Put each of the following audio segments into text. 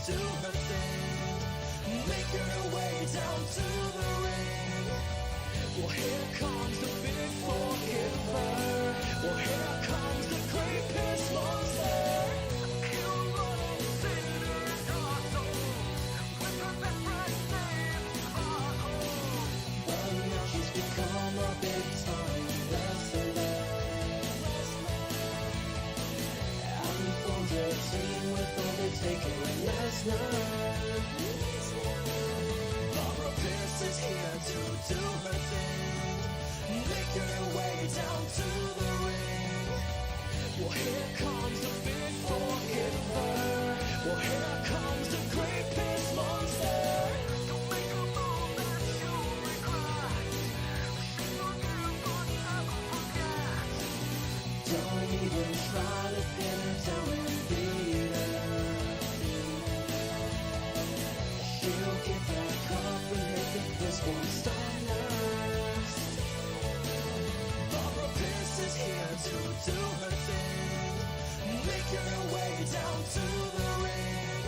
do her thing. Make her way down to the ring. Well, here comes the big forgiver. Well, here comes the great piss monster. He'll run and sit in our soul with her best friend's name, Sparkle. But now she's become a big time wrestler. And formed a team with Undertaker and Lesnar. Barbara Pierce is here to do her thing. Make her way down to the ring. Well, here comes the big forgiver. Well, here comes the great piss monster. Don't make a move that you'll regret. She will never forget. Don't even try to pin her down and beat her. She'll get back up and make it this one stardust. Barbara Pierce is here to do her thing. Make her way down to the ring.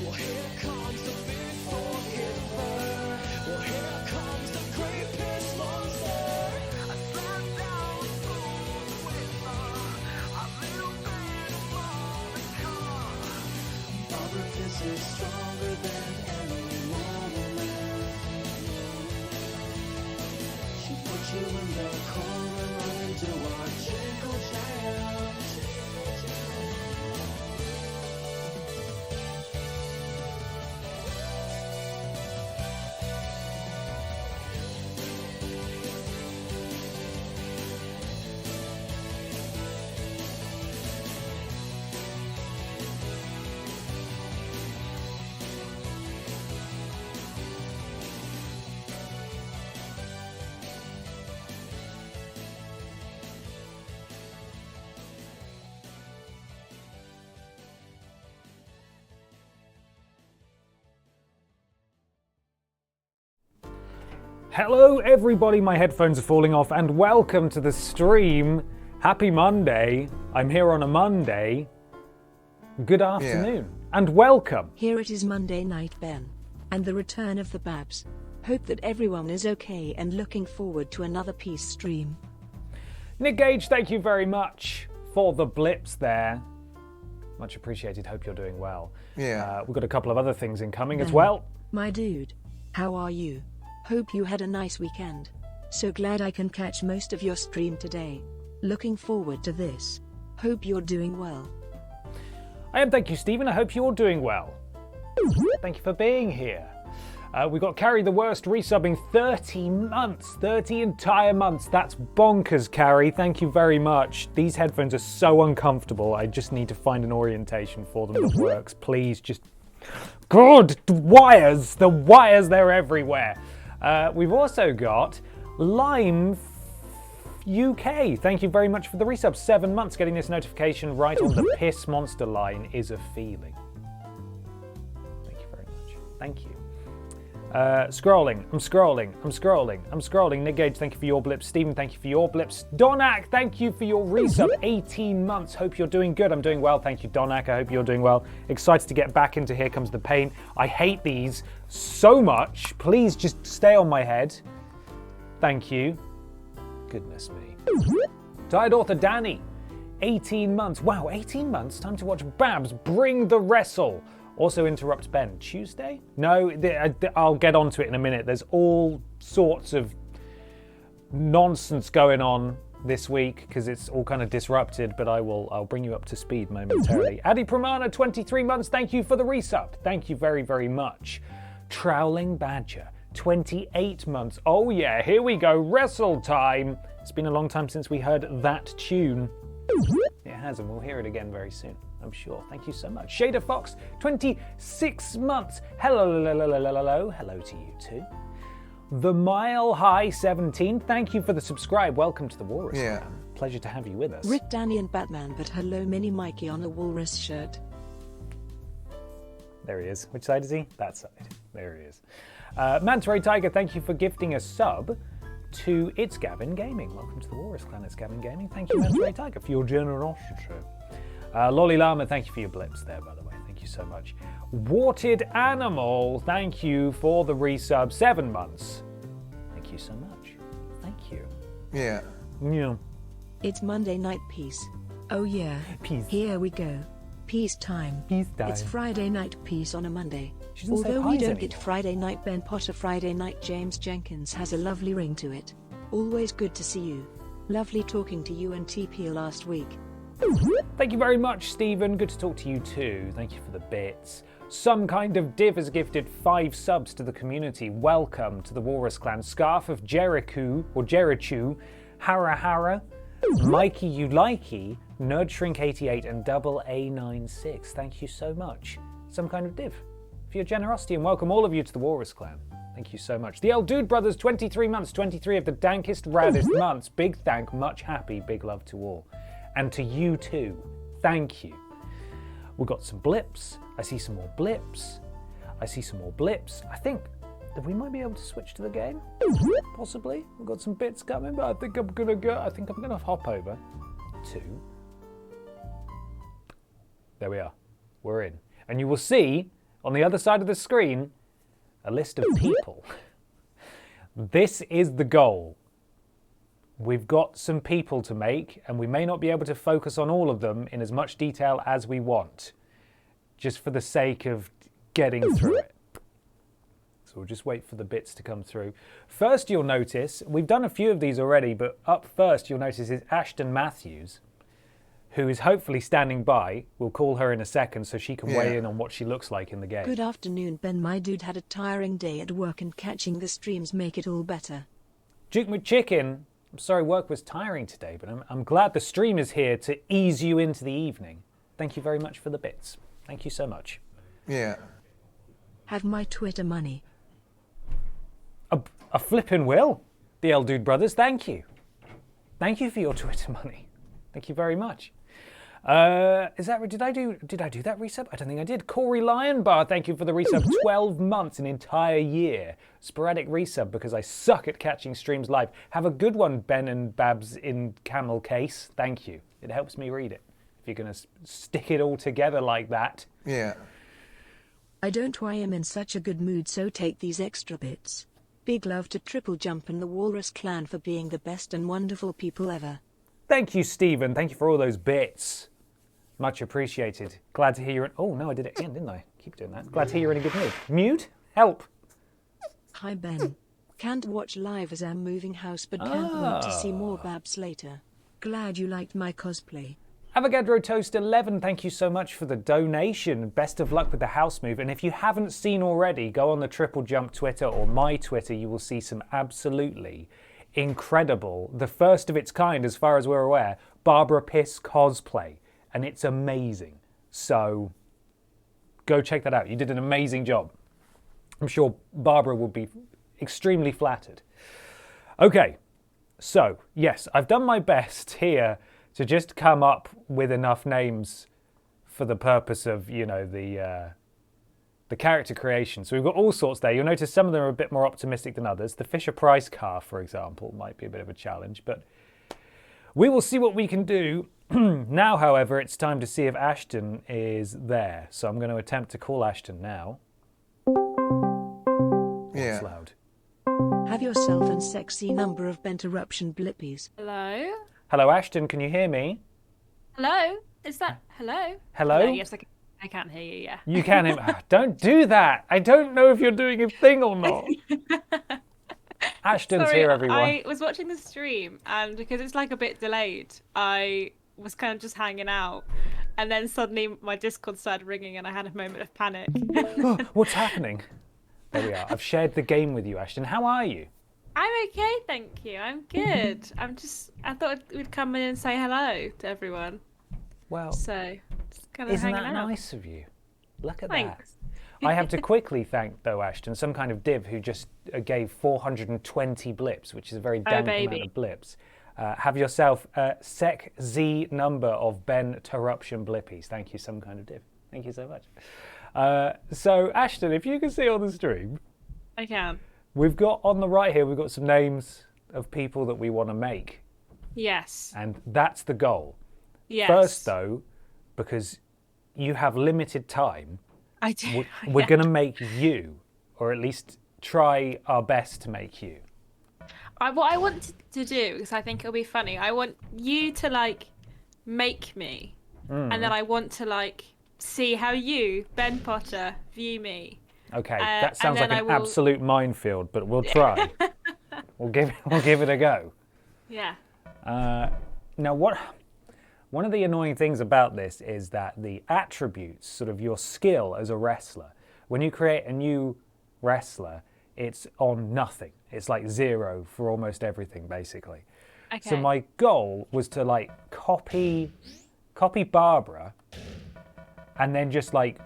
Well, here comes the big forgiver. Well, here comes the great piss monster. I slam down fools with a little bit of Monica. Barbara Pierce is stronger than any woman. She put you in the corner, run into our jingle jam. Hello everybody, my headphones are falling off and welcome to the stream. Happy Monday. I'm here on a Monday. Good afternoon and welcome. Here it is Monday night, Ben, and the return of the Babs. Hope that everyone is okay and looking forward to another peace stream. Nick Gage, thank you very much for the blips there. Much appreciated, hope you're doing well. We've got a couple of other things incoming as well. My dude, how are you? Hope you had a nice weekend. So glad I can catch most of your stream today. Looking forward to this. Hope you're doing well. I am, thank you, Stephen. I hope you're doing well. Thank you for being here. We got Carrie the Worst resubbing 30 months, 30 entire months. That's bonkers, Carrie. Thank you very much. These headphones are so uncomfortable. I just need to find an orientation for them that works. Please, just... God, the wires, they're everywhere. We've also got Lime UK. Thank you very much for the resub. 7 months. Getting this notification right on the piss monster line is a feeling. Thank you very much. Thank you. I'm scrolling. Nick Gage, thank you for your blips. Stephen, thank you for your blips. Donak, thank you for your resub. 18 months. Hope you're doing good. I'm doing well. Thank you, Donak. I hope you're doing well. Excited to get back into Here Comes the Pain. I hate these so much. Please just stay on my head. Thank you. Goodness me. Tired author Danny, 18 months. Wow, 18 months? Time to watch Babs Bring the Wrestle. Also interrupt Ben. Tuesday? No, I'll get onto it in a minute. There's all sorts of nonsense going on this week because it's all kind of disrupted, but I'll bring you up to speed momentarily. Adi Pramana, 23 months. Thank you for the resub. Thank you very, very much. Trowling Badger, 28 months. Oh yeah, here we go. Wrestle time. It's been a long time since we heard that tune. It has, and we'll hear it again very soon, I'm sure. Thank you so much. Shader Fox, 26 months. Hello to you too. The Mile High 17, thank you for the subscribe. Welcome to the Walrus Clan. Pleasure to have you with us. Rick, Danny and Batman, but hello Mini Mikey on a walrus shirt. There he is. Which side is he? That side. There he is. Manta Ray Tiger, thank you for gifting a sub to It's Gavin Gaming. Welcome to the Walrus Clan, It's Gavin Gaming. Thank you, Manta Ray Tiger, for your generosity. Lolly Llama, thank you for your blips there, by the way. Thank you so much. Warted Animal, thank you for the resub. 7 months. Thank you so much. Thank you. Yeah. Yeah. It's Monday night peace. Oh yeah. Peace. Here we go. Peace time. Peace time. It's Friday night peace on a Monday. She doesn't say Although we pies don't get anymore. Friday night Ben Potter, Friday night James Jenkins has a lovely ring to it. Always good to see you. Lovely talking to you and TP last week. Thank you very much, Stephen. Good to talk to you too. Thank you for the bits. Some Kind of Div has gifted 5 subs to the community. Welcome to the Walrus Clan. Scarf of Jericho, or Jericho, Hara Hara, Mikey You Likey, Nerd Shrink 88, and Double A96. Thank you so much. Some Kind of Div, for your generosity, and welcome all of you to the Walrus Clan. Thank you so much. The El Dude Brothers, 23 months, 23 of the dankest, raddest months. Big thank, much happy, big love to all. And to you too, thank you. We've got some blips. I see some more blips. I see some more blips. I think that we might be able to switch to the game, possibly. We've got some bits coming, but I think I'm gonna hop over to. There we are. We're in. And you will see on the other side of the screen a list of people. This is the goal. We've got some people to make, and we may not be able to focus on all of them in as much detail as we want, just for the sake of getting through it. So we'll just wait for the bits to come through. First, you'll notice, we've done a few of these already, but up first you'll notice is Ashton Matthews, who is hopefully standing by. We'll call her in a second so she can weigh in on what she looks like in the game. Good afternoon, Ben. My dude had a tiring day at work and catching the streams make it all better. Duke McChicken, I'm sorry work was tiring today, but I'm glad the stream is here to ease you into the evening. Thank you very much for the bits. Thank you so much. Yeah. Have my Twitter money. A flippin' will. The El Dude Brothers, thank you. Thank you for your Twitter money. Thank you very much. Did I do that resub? I don't think I did. Corey Lionbar, thank you for the resub. 12 months, an entire year. Sporadic resub because I suck at catching streams live. Have a good one, Ben and Babs in camel case. Thank you. It helps me read it. If you're going to stick it all together like that. Yeah. I don't why I'm in such a good mood, so take these extra bits. Big love to TripleJump and the Walrus Clan for being the best and wonderful people ever. Thank you, Stephen. Thank you for all those bits. Much appreciated. Glad to hear you're in... Oh, no, I did it again, didn't I? Keep doing that. Glad to hear you're in a good mood. Mute? Help. Hi, Ben. Can't watch live as I'm moving house, but can't wait to see more Babs later. Glad you liked my cosplay. Avogadro Toast 11, thank you so much for the donation. Best of luck with the house move. And if you haven't seen already, go on the TripleJump Twitter or my Twitter. You will see some absolutely incredible, the first of its kind as far as we're aware, Barbara Piss cosplay. And it's amazing. So go check that out. You did an amazing job. I'm sure Barbara will be extremely flattered. Okay, so yes, I've done my best here to just come up with enough names for the purpose of, you know, the character creation. So we've got all sorts there. You'll notice some of them are a bit more optimistic than others. The Fisher-Price car, for example, might be a bit of a challenge, but we will see what we can do. Now, however, it's time to see if Ashton is there. So I'm going to attempt to call Ashton now. Yeah. It's loud. Have yourself a sexy number of Benterruption blippies. Hello? Hello, Ashton. Can you hear me? Hello? Is that... Hello? Hello? Yes, I can hear you, yeah. You can hear me. Don't do that. I don't know if you're doing a thing or not. Ashton's Sorry, here, everyone. I was watching the stream, and because it's like a bit delayed, I was kind of just hanging out. And then suddenly my Discord started ringing, and I had a moment of panic. What's happening? There we are. I've shared the game with you, Ashton. How are you? I'm okay, thank you. I'm good. I thought we'd come in and say hello to everyone. Well, So, just kind of isn't hanging that out. nice of you? Look at Thanks. that. I have to quickly thank, though, Ashton, some kind of div who just gave 420 blips, which is a very dank amount baby. of blips. Have yourself a sec Z number of Ben Terruption blippies. Thank you, some kind of div. Thank you so much. So, Ashton, if you can see on the stream, I can. we've got on the right here, we've got some names of people that we want to make. Yes. And that's the goal. Yes. First, though, because you have limited time, I do. We're Yeah. going to make you, or at least try our best to make you. What I want to do, because I think it'll be funny, I want you to like make me, and then I want to like see how you, Ben Potter, view me. Okay, that sounds and like then an absolute minefield, but we'll try. we'll give it a go. Yeah. Now, one of the annoying things about this is that the attributes, sort of your skill as a wrestler, when you create a new wrestler, it's on nothing. It's like 0 for almost everything, basically. Okay. So my goal was to like copy Barbara, and then just like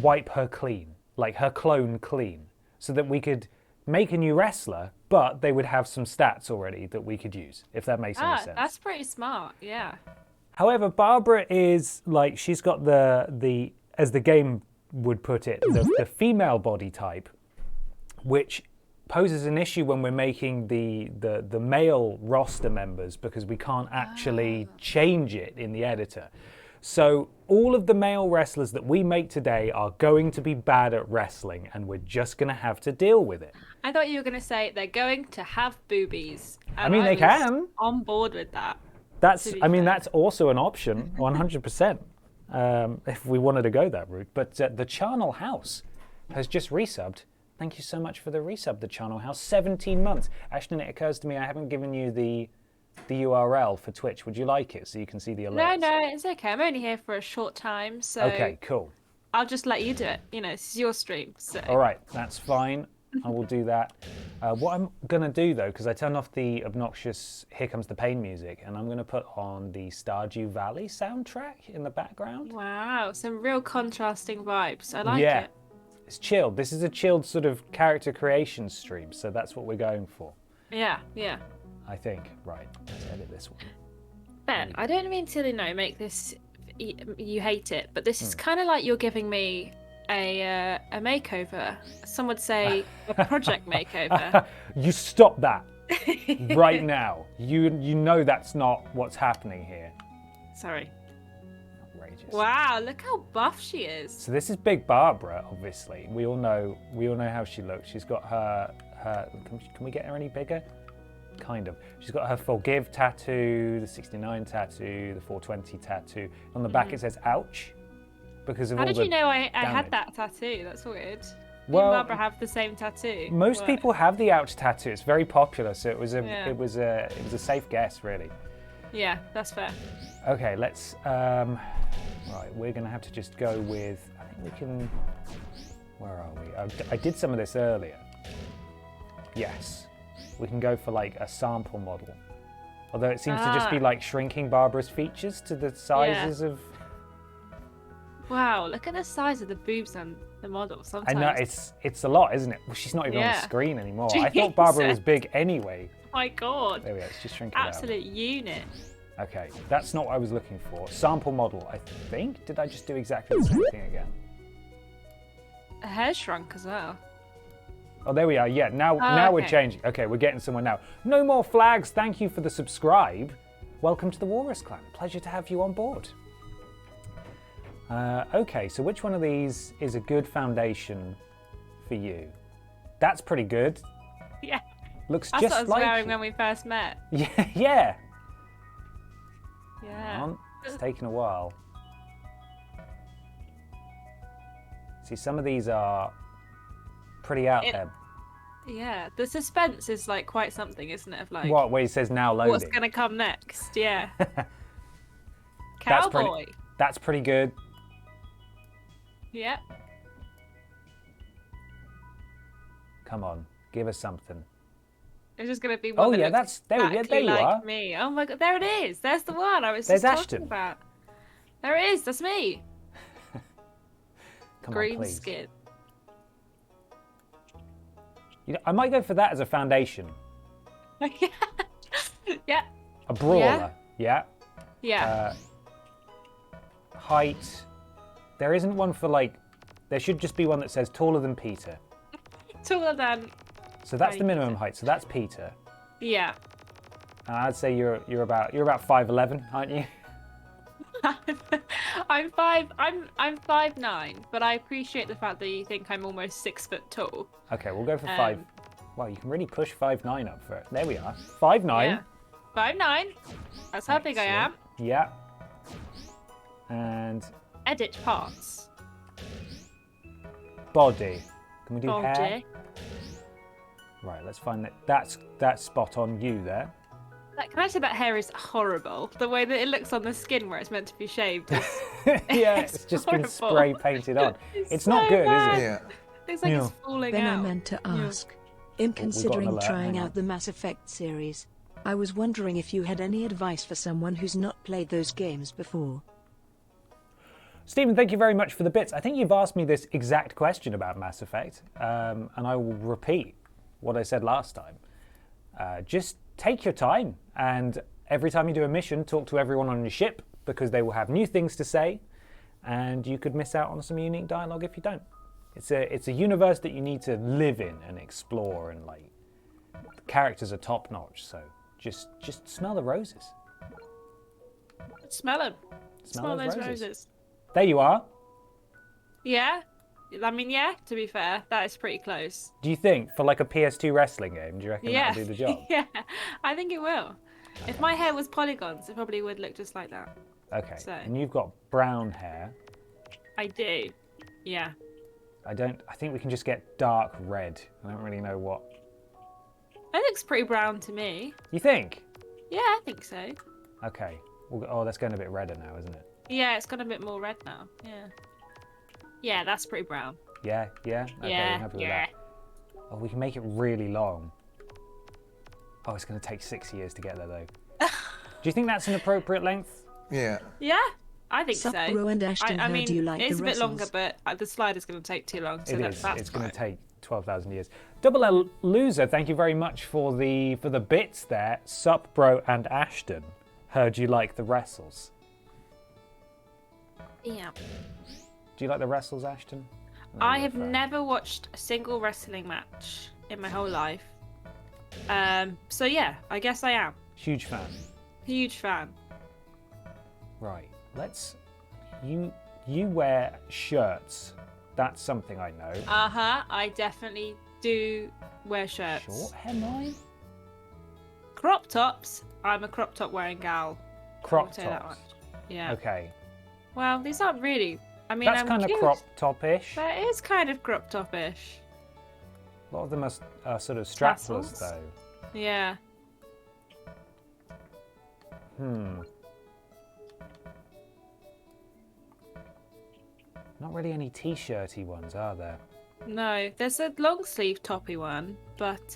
wipe her clean, like her clone clean, so that we could make a new wrestler, but they would have some stats already that we could use, if that makes any sense. That's pretty smart. Yeah. However, Barbara is like, she's got the as the game would put it, the female body type, which poses an issue when we're making the male roster members, because we can't actually change it in the editor. So all of the male wrestlers that we make today are going to be bad at wrestling, and we're just going to have to deal with it. I thought you were going to say they're going to have boobies. I mean, they was can. On board with that. That's, be I mean, fair. that's also an option, 100%, if we wanted to go that route. But the Charnel House has just resubbed. Thank you so much for the resub, the Charnel House. 17 months. Ashton, it occurs to me I haven't given you the URL for Twitch. Would you like it so you can see the alerts? No, it's okay. I'm only here for a short time, so Okay, cool. I'll just let you do it. You know, this is your stream. So. All right, that's fine. I will do that. What I'm going to do, though, because I turned off the obnoxious Here Comes the Pain music, and I'm going to put on the Stardew Valley soundtrack in the background. Wow, some real contrasting vibes. I like Yeah, it. it's chilled. This is a chilled sort of character creation stream, so that's what we're going for, Yeah. I think. Right, let's edit this one. Ben, I don't mean to, make this, you hate it, but this is kind of like you're giving me a makeover. Some would say a project makeover. You stop that right now. You know that's not what's happening here. Sorry. Outrageous. Wow, look how buff she is. So this is Big Barbara, obviously. We all know how she looks. She's got her can we get her any bigger? Kind of. She's got her Forgive tattoo, the 69 tattoo, the 420 tattoo. On the back it says ouch, because of How all did the you know I damage. had that tattoo? That's weird. Me Well, and Barbara have the same tattoo. Most What? people have the ouch tattoo. It's very popular, so it was a Yeah. it was a safe guess, really. Yeah, that's fair. Okay, let's right, we're gonna have to just go with, I think we can, where are we? I did some of this earlier. Yes. We can go for like a sample model. Although it seems to just be like shrinking Barbara's features to the sizes of. Wow, look at the size of the boobs on the model. I Sometimes. know, it's a lot, isn't it? Well, she's not even on the Yeah. screen anymore. I thought Barbara was Jesus. big anyway. Oh my god. There we go, let's just shrink it out. Absolute unit. Okay, that's not what I was looking for. Sample model, I think. Did I just do exactly the same thing again? Her hair shrunk as well. Oh, there we are. Yeah, now we're okay. changing. Okay, we're getting somewhere now. No more flags. Thank you for the subscribe. Welcome to the Walrus Clan. Pleasure to have you on board. Okay, so which one of these is a good foundation for you? That's pretty good. Yeah. Looks That's just what I was like wearing you. when we first met. Yeah, yeah. Yeah. Hang on, it's taken a while. See, some of these are pretty out there. Yeah. The suspense is like quite something, isn't it? Of like What? Where it says now loading. what's gonna come next? Yeah. That's Cowboy. That's pretty good. Yep. Come on, give us something. It's just gonna be one. Oh, that yeah, looks that's- there we go, exactly there you like are. me. Oh my god, there it is. There's the one I was There's just Ashton. talking about. There it is. That's me. Come Green on, please. skin. You know, I might go for that as a foundation. Yeah. A brawler. Yeah. Yeah. Height. There isn't one for like. There should just be one that says taller than Peter. Taller than. So that's the Right. minimum height. So that's Peter. Yeah. I'd say you're about 5'11", aren't you? I'm 5'9", but I appreciate the fact that you think I'm almost 6 foot tall. Okay, we'll go for 5. Wow, you can really push 5'9" up for it. There we are. 5'9". Yeah. 5'9". That's how big I am. Yeah. And Edit parts. body. Can we do hair? Body. Right, let's find that. That's spot on you there. Can I say that hair is horrible? The way that it looks on the skin where it's meant to be shaved is Yeah, it's just been horrible. spray painted on. It's so not good, bad. is it? Yeah. Looks like Yeah. it's falling Then out. I meant to ask, in got an considering alert, trying hang on. out the Mass Effect series, I was wondering if you had any advice for someone who's not played those games before. Stephen, thank you very much for the bits. I think you've asked me this exact question about Mass Effect, and I will repeat what I said last time. Just take your time, and every time you do a mission, talk to everyone on your ship, because they will have new things to say, and you could miss out on some unique dialogue if you don't. It's a universe that you need to live in and explore, and like the characters are top notch. So just smell the roses. Smell them. Smell those roses. roses. There you are. Yeah. I mean, yeah, to be fair, that is pretty close. Do you think for like a PS2 wrestling game, do you reckon Yeah. that'll do the job? Yeah, I think it will. If my hair was polygons, it probably would look just like that. Okay. So- And you've got brown hair. I do. Yeah. I think we can just get dark red. I don't really know what. It looks pretty brown to me. You think? Yeah, I think so. Okay. Oh, that's going a bit redder now, isn't it? Yeah, it's got a bit more red now. Yeah. Yeah, that's pretty brown. Yeah. Okay, I'm Yeah, happy with yeah. that. Oh, we can make it really long. Oh, it's going to take 6 years to get there, though. Do you think that's an appropriate length? Yeah. Yeah, I think so. Sup, and Ashton, I how mean, do you like it's the a bit longer, wrestles? but the slider's going to take too long, so It that's is. It's going fine. to take 12,000 years. Double L Loser, thank you very much for the bits there. Sup, bro, and Ashton. Heard you like the wrestles. Yeah. Do you like the wrestles, Ashton? I have never watched a single wrestling match in my whole life. So yeah, I guess I am. Huge fan. Huge fan. Right. You wear shirts. That's something I know. I definitely do wear shirts. Short hair, mine? Crop tops. I'm a crop top wearing gal. Crop I'll tell you that tops. much. Yeah. Okay. Well, these aren't really. I mean, That's I'm kind of cute. crop top-ish. That is kind of crop top-ish. A lot of them are sort of strapless, Tassels? though. Yeah. Not really any t-shirty ones, are there? No, there's a long sleeve toppy one, but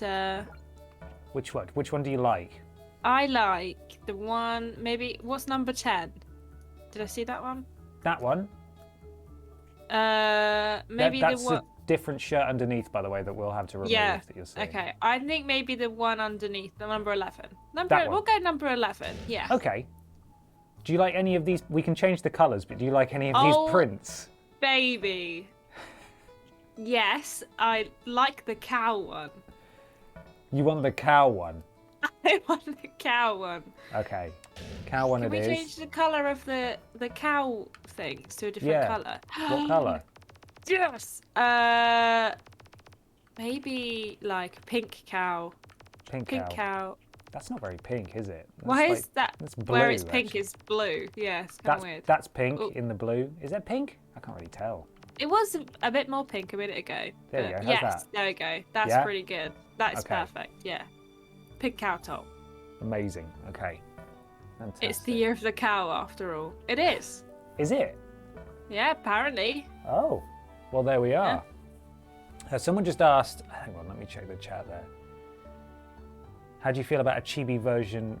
Which one? Which one do you like? I like the one. Maybe what's number 10? Did I see that one? That one? Maybe That's the one. a different shirt underneath, by the way, that we'll have to remove Yeah. that you're seeing. Okay, I think maybe the one underneath, the number 11. That one. We'll go number 11. Yeah. Okay. Do you like any of these? We can change the colours, but do you like any of Oh. these prints? Baby. Yes, I like the cow one. You want the cow one? I want the cow one. Okay. Cow one Can it we is. change the colour of the cow things to a different Yeah. colour? What colour? Yes. Maybe like pink cow. Pink Pink cow. cow. That's not very pink, is it? That's Why like- is that? That's blue, Where it's pink actually. is blue. Yeah, it's kind of That's weird. that's pink Oh. in the blue. Is that pink? I can't really tell. It was a bit more pink a minute ago. There you but go, how's yes, that? there we go. That's Yeah? pretty good. That is Okay. perfect. Yeah. Pink cow top. Amazing. Okay. Fantastic. It's the year of the cow after all. It is. Is it? Yeah, apparently. Oh. Well, there we are. Someone just asked. Hang on, let me check the chat there. How do you feel about a chibi version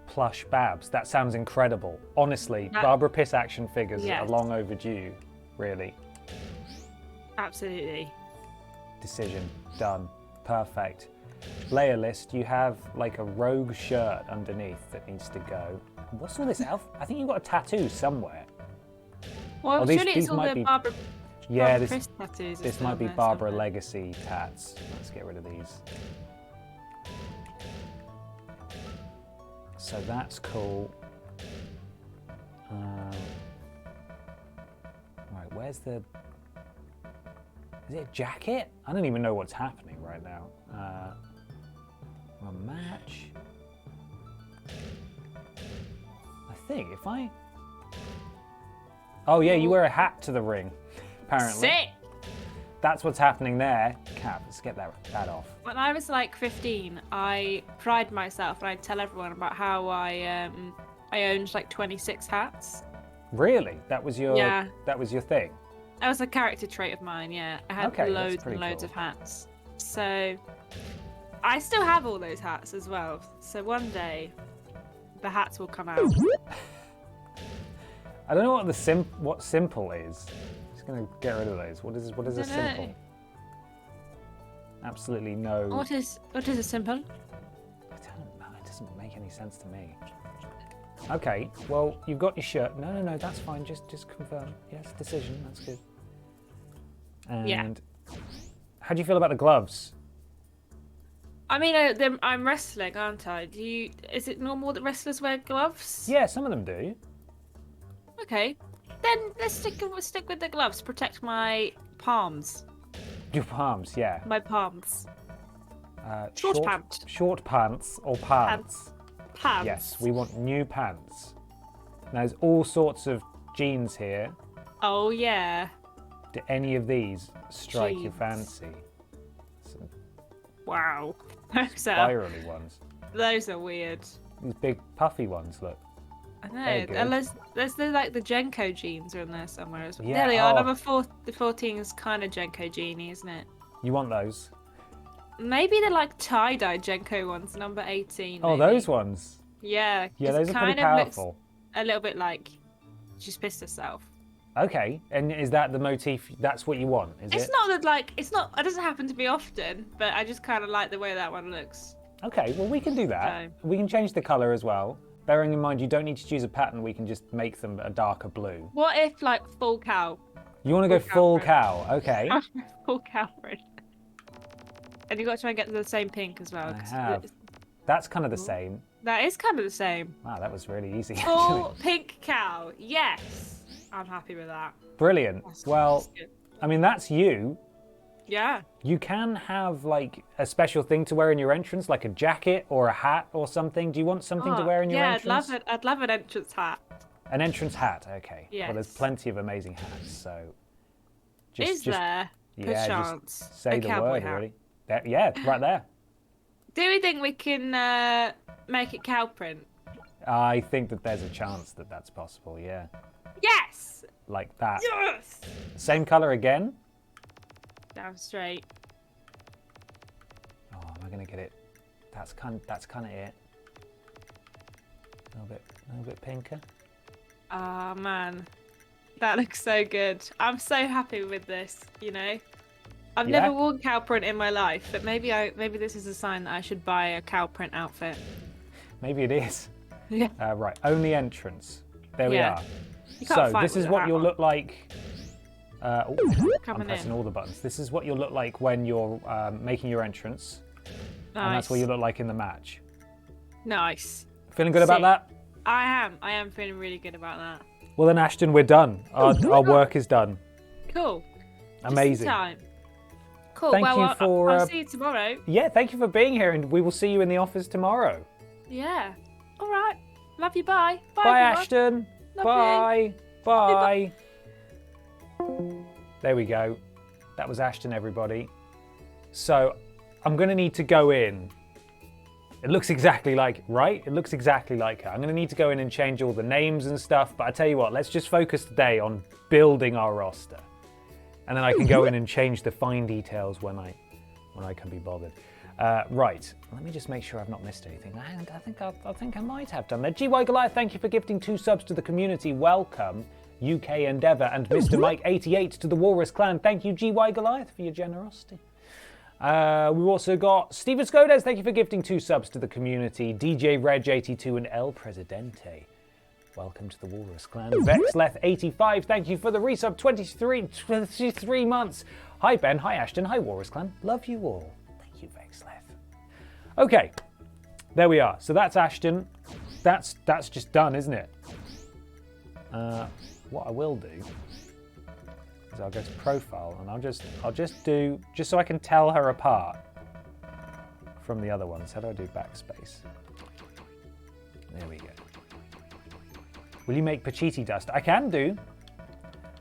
plush Babs? That sounds incredible. Honestly, Barbara Piss action figures Yes. are long overdue. Really. Absolutely. Decision. Done. Perfect. Layer list, you have like a rogue shirt underneath that needs to go. What's all this elf? I think you've got a tattoo somewhere. Well, Oh, these- surely these it's all might the be- Barbara. Yeah, Barbara this Priss tattoos. this are might still be there Barbara somewhere. Legacy tats. Let's get rid of these. So that's cool. Where's the... Is it a jacket? I don't even know what's happening right now. A match. I think if I... Oh yeah, you wear a hat to the ring, apparently. Sick! That's what's happening there. Cap, let's get that off. When I was like 15, I pride myself and I'd tell everyone about how I owned like 26 hats. Really? That was your Yeah. That was your thing? That was a character trait of mine, yeah. I had Okay, that's loads pretty and loads cool. of hats. So I still have all those hats as well. So one day the hats will come out. I don't know what simple is. Just gonna get rid of those. What is a Dunno. simple? Absolutely no. What is a simple? I don't know. It doesn't make any sense to me. Okay, well, you've got your shirt. No, that's fine. Just confirm. Yes, decision. That's good. And Yeah. how do you feel about the gloves? I mean, I'm wrestling, aren't I? Is it normal that wrestlers wear gloves? Yeah, some of them do. Okay. Then let's stick with the gloves. Protect my palms. Your palms, yeah. My palms. Short pant. Short pants or pants. Pants. Yes, we want new pants. Now, there's all sorts of jeans here. Oh yeah. Do any of these strike your Jeans. fancy? Some Wow. spirally ones. Those are weird. These big puffy ones, look. I They're know. good. And there's the like the Jenko jeans are in there somewhere as well. Yeah, There they are. oh. Number 14 is kind of Jenko jeany, isn't it? You want those? Maybe they're like tie-dye Jenko ones. Number 18. Oh, maybe. those ones. Yeah. Yeah, 'cause those it are pretty kind of looks powerful. a little bit like she's pissed herself. Okay, and is that the motif? That's what you want, is It's it? not that like it doesn't happen to be often, but I just kind of like the way that one looks. Okay, well, we can do that. We can change the colour as well. Bearing in mind, you don't need to choose a pattern. We can just make them a darker blue. What if like full cow? You want to go Full full cow? Okay. Full cow print. And you've got to try and get the same pink as well. I 'cause have. That's kind of the same. That is kind of the same. Wow, that was really easy. Full Actually. pink cow. Yes. I'm happy with that. Brilliant. Well, That's good. I mean, that's you. Yeah. You can have like a special thing to wear in your entrance, like a jacket or a hat or something. Do you want something to wear in your entrance? Yeah, I'd love it. I'd love an entrance hat. An entrance hat, okay. Well, there's Yes. plenty of amazing hats, so... Is there? Yeah, Perchance, just say a the cowboy word, hat? really. Yeah, right there. Do we think we can make it cow print? I think that there's a chance that that's possible, yeah. Yes! Like that. Yes! Same colour again. Down straight. Oh, am I going to get it? That's kind of it. A little bit pinker. Oh man, that looks so good. I'm so happy with this. You know, I've Yeah? never worn cow print in my life, but maybe this is a sign that I should buy a cow print outfit. Maybe it is. Yeah. Right, only entrance. There we Yeah. are. You can't So fight this with is a what hat you'll on. look like. I'm Coming pressing in. all the buttons. This is what you'll look like when you're making your entrance, and that's what you look like in the match. Nice. Feeling good about Sick. that? I am feeling really good about that. Well then, Ashton, we're done. Our work is done. Cool. Just in Amazing. time. Cool. Thank well, you I'll for, see you tomorrow. Yeah, thank you for being here, and we will see you in the office tomorrow. Yeah. All right. Love you. Bye. Bye. Bye, everyone. Ashton. Love Bye. Bye. There we go. That was Ashton, everybody. So I'm going to need to go in. It looks exactly like, right? It looks exactly like her. I'm going to need to go in and change all the names and stuff. But I tell you what, let's just focus today on building our roster. And then I can go in and change the fine details when I can be bothered. Right, let me just make sure I've not missed anything. I think I might have done that. GY Goliath, thank you for gifting 2 subs to the community. Welcome, UK Endeavour, and Mr. Mike 88 to the Walrus Clan. Thank you, GY Goliath, for your generosity. We've also got Steven Skodes, thank you for gifting 2 subs to the community. DJ Reg 82 and El Presidente. Welcome to the Walrus Clan. Vexleth85, thank you for the resub, 23 months. Hi Ben, hi Ashton, hi Walrus Clan. Love you all. Thank you, Vexleth. Okay, there we are. So that's Ashton. That's just done, isn't it? What I will do is I'll go to profile and I'll just do, just so I can tell her apart from the other ones. How do I do backspace? There we go. Will you make Pachiti dust? I can do.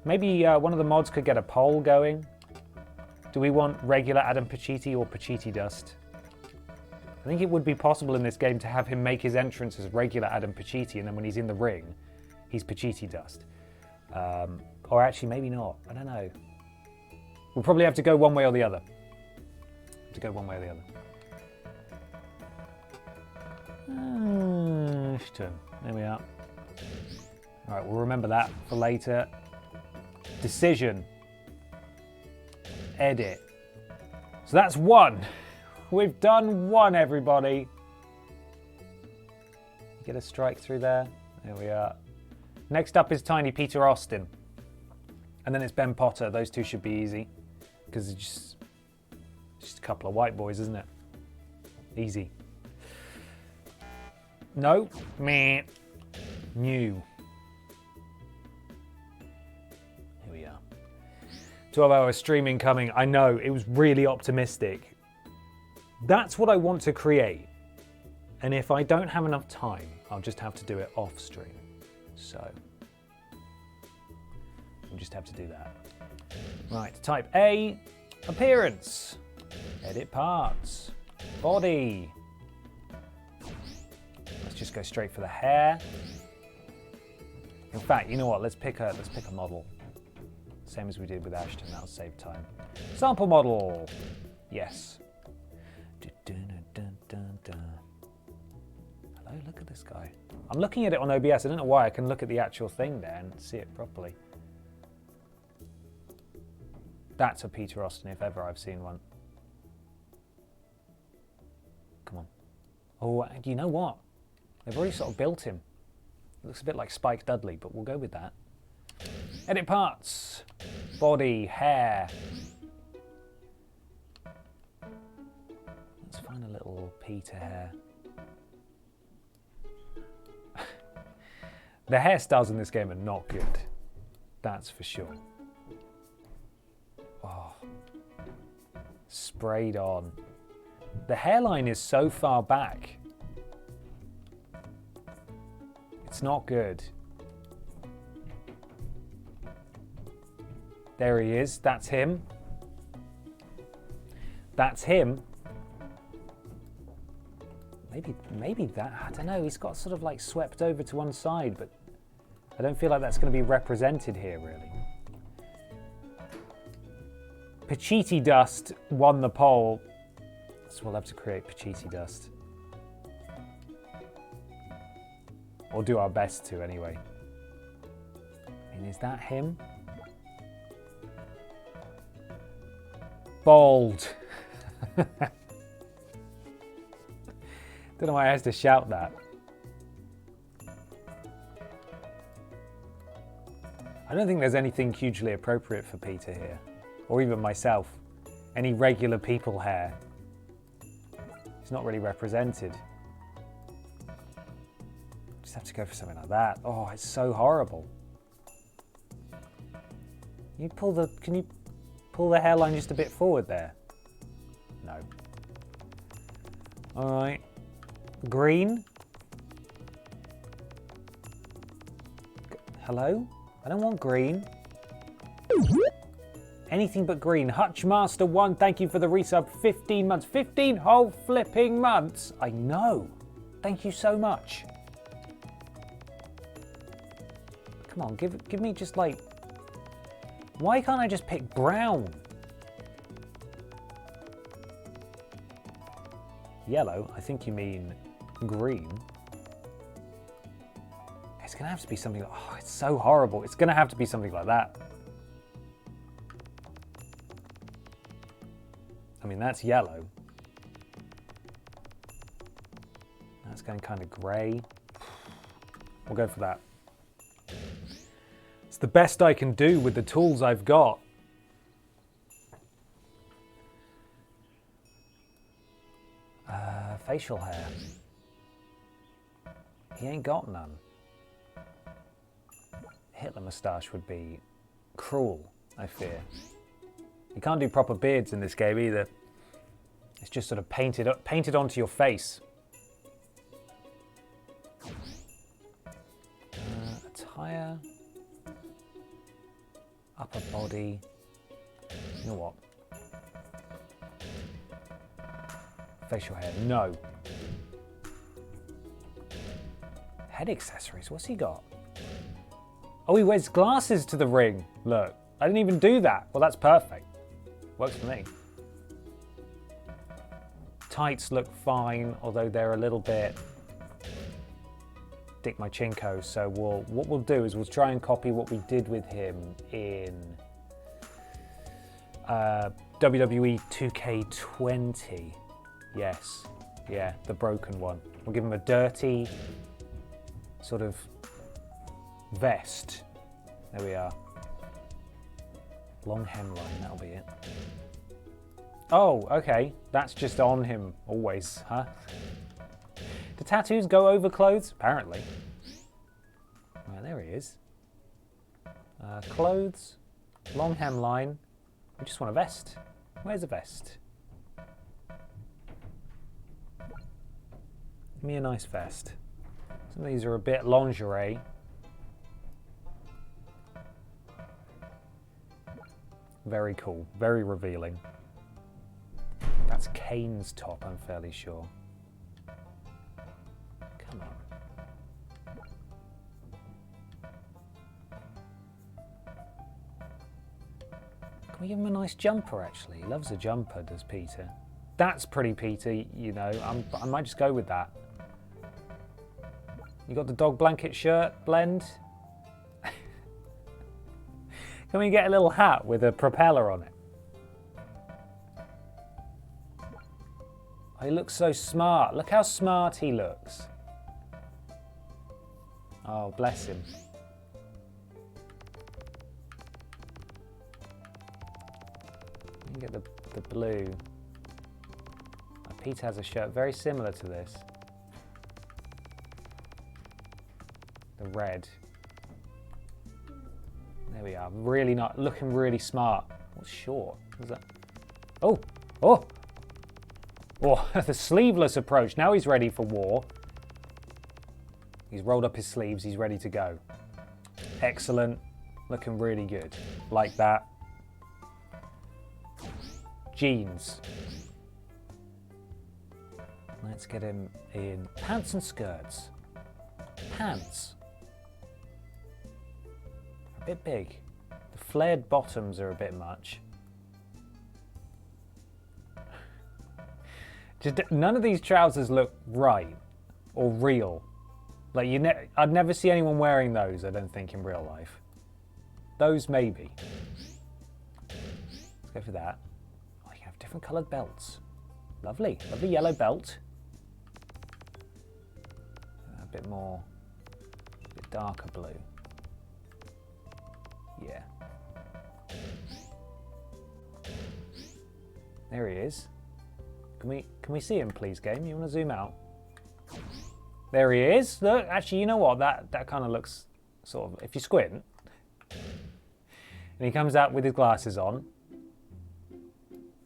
Maybe one of the mods could get a poll going. Do we want regular Adam Pachiti or Pachiti dust? I think it would be possible in this game to have him make his entrance as regular Adam Pachiti, and then when he's in the ring, he's Pachiti dust. Or actually, maybe not. I don't know. We'll probably have to go one way or the other. There we are. All right, we'll remember that for later. Decision. Edit. So that's one. We've done one, everybody. Get a strike through there. There we are. Next up is Tiny Peter Austin. And then it's Ben Potter. Those two should be easy. Because it's just a couple of white boys, isn't it? Easy. No. Meh. New. Here we are. 12-hour streaming coming. I know, it was really optimistic. That's what I want to create. And if I don't have enough time, I'll just have to do it off stream. So, we'll just have to do that. Right, type A, appearance, edit parts, body. Let's just go straight for the hair. In fact, you know what? Let's pick a model. Same as we did with Ashton. That'll save time. Sample model. Yes. Hello, look at this guy. I'm looking at it on OBS. I don't know why. I can look at the actual thing there and see it properly. That's a Peter Austin if ever I've seen one. Come on. Oh, you know what? They've already sort of built him. It looks a bit like Spike Dudley, but we'll go with that. Edit parts. Body, hair. Let's find a little Peter hair. The hairstyles in this game are not good. That's for sure. Oh. Sprayed on. The hairline is so far back. It's not good. There he is. That's him. That's him. Maybe that, I don't know, he's got sort of like swept over to one side, but I don't feel like that's going to be represented here, really. Pachiti Dust won the poll, so we'll have to create Pachiti Dust. Or do our best to, anyway. I mean, is that him? Bold. Don't know why I had to shout that. I don't think there's anything hugely appropriate for Peter here, or even myself. Any regular people hair. It's not really represented. Just have to go for something like that. Oh, it's so horrible. Can you pull the hairline just a bit forward there? No. All right. Green. Hello? I don't want green. Anything but green. Hutchmaster1, thank you for the resub. 15 months. 15 whole flipping months. I know. Thank you so much. Come on, give me just like... Why can't I just pick brown? Yellow, I think you mean green. It's gonna have to be something like, oh, it's so horrible. It's gonna have to be something like that. I mean, that's yellow. That's going kind of grey. We'll go for that. It's the best I can do with the tools I've got. Facial hair. He ain't got none. Hitler moustache would be cruel. I fear. You can't do proper beards in this game either. It's just sort of painted onto your face. Attire. Upper body. You know what? Facial hair, no. Head accessories, what's he got? Oh, he wears glasses to the ring. Look, I didn't even do that. Well, that's perfect. Works for me. Tights look fine, although they're a little bit Dick my Chinko. So what we'll do is we'll try and copy what we did with him in WWE 2K20. Yes, yeah, the broken one. We'll give him a dirty sort of vest. There we are. Long hemline, that'll be it. Oh, okay. That's just on him always, huh? Do tattoos go over clothes? Apparently. Right, there he is. Clothes, long hemline. We just want a vest. Where's a vest? Give me a nice vest. Some of these are a bit lingerie. Very cool, very revealing. That's Kane's top, I'm fairly sure. Come on. Can we give him a nice jumper, actually? He loves a jumper, does Peter. That's pretty Peter, you know. I might just go with that. You got the dog blanket shirt blend? Can we get a little hat with a propeller on it? Oh, he looks so smart. Look how smart he looks. Oh, bless him. You can get the blue. Oh, Pete has a shirt very similar to this. The red. There we are. Really not looking really smart. What's short? What's that? Oh, oh, oh! The sleeveless approach. Now he's ready for war. He's rolled up his sleeves. He's ready to go. Excellent. Looking really good. Like that. Jeans. Let's get him in pants and skirts. Pants. A bit big. The flared bottoms are a bit much. Just, none of these trousers look right or real. Like I'd never see anyone wearing those, I don't think, in real life. Those maybe. Let's go for that. Oh, you can have different coloured belts. Lovely. Lovely yellow belt. A bit more, a bit darker blue. Yeah. There he is. Can we see him, please, game? You want to zoom out? There he is. Look, actually, you know what? That kind of looks sort of, if you squint, and he comes out with his glasses on.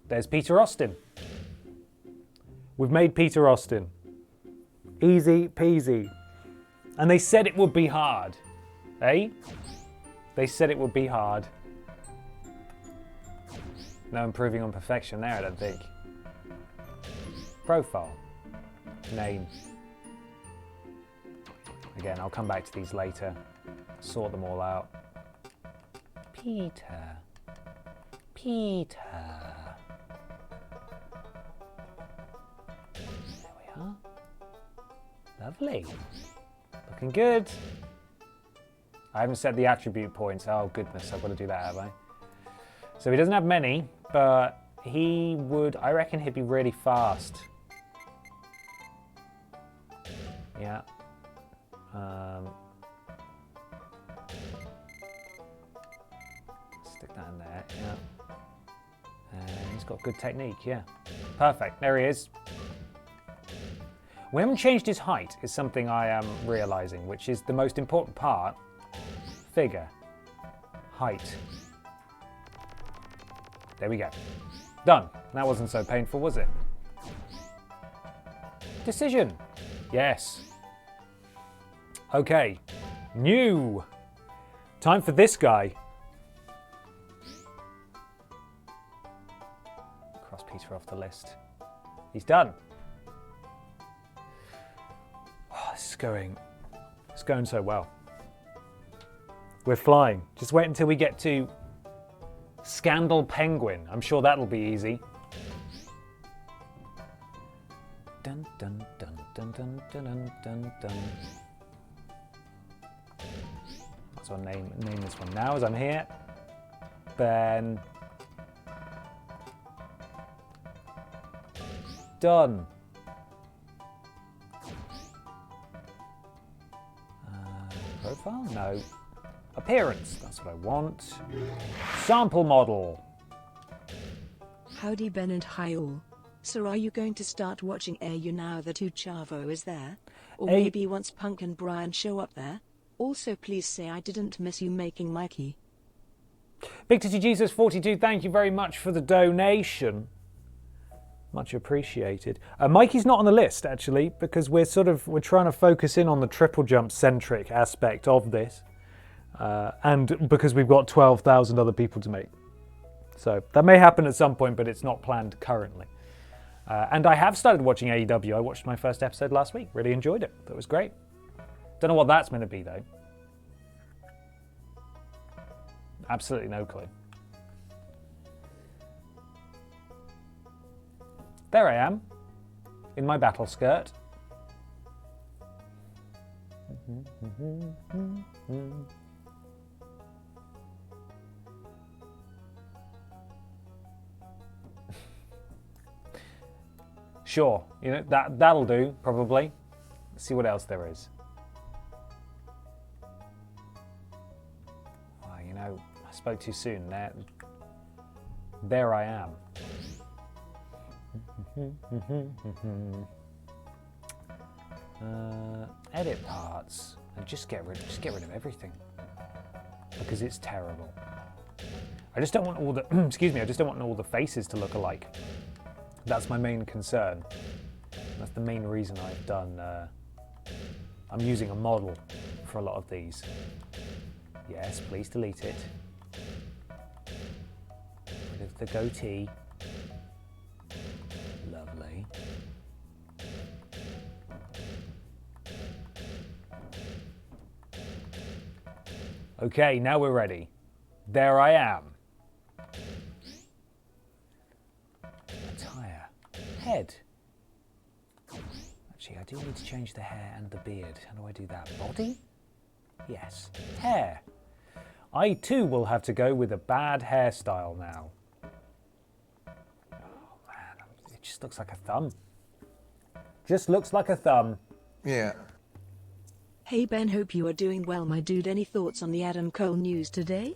There's Peter Austin. We've made Peter Austin. Easy peasy. And they said it would be hard. Eh? They said it would be hard. No improving on perfection there, I don't think. Profile. Name. Again, I'll come back to these later. Sort them all out. Peter. Peter. There we are. Lovely. Looking good. I haven't set the attribute points. Oh goodness, I've got to do that, have I? So he doesn't have many, but he would, I reckon he'd be really fast. Yeah. Stick that in there, yeah. And he's got good technique, yeah. Perfect, there he is. We haven't changed his height, is something I am realising, which is the most important part. Figure. Height. There we go. Done. That wasn't so painful, was it? Decision. Yes. Okay. New. Time for this guy. Cross Peter off the list. He's done. Oh, it's going so well. We're flying. Just wait until we get to Scandal Penguin. I'm sure that'll be easy. Dun dun dun dun dun dun dun dun. So I'll name this one now as I'm here. Ben. Done. Profile? No. Appearance. That's what I want. Sample model. Howdy Ben and hi all. So are you going to start watching AU now that Chavo is there? Or maybe once Punk and Brian show up there? Also please say I didn't miss you making Mikey. Victor to Jesus 42, thank you very much for the donation. Much appreciated. Mikey's not on the list actually because we're trying to focus in on the triple jump centric aspect of this. And because we've got 12,000 other people to make. So that may happen at some point, but it's not planned currently. And I have started watching AEW. I watched my first episode last week. Really enjoyed it. That was great. Don't know what that's going to be, though. Absolutely no clue. There I am, in my battle skirt. Sure, you know, that'll do, probably. Let's see what else there is. Oh, you know, I spoke too soon. There I am. Edit parts and just get rid of everything because it's terrible. I just don't want all the excuse me. I just don't want all the faces to look alike. That's my main concern. That's the main reason I've done. I'm using a model for a lot of these. Yes, please delete it. Rid of the goatee. Lovely. Okay, now we're ready. There I am. Attire. Head. Actually, I do need to change the hair and the beard. How do I do that? Body? Yes. Hair. I too will have to go with a bad hairstyle now. Oh man, it just looks like a thumb. Just looks like a thumb. Yeah. Hey Ben, hope you are doing well, my dude. Any thoughts on the Adam Cole news today?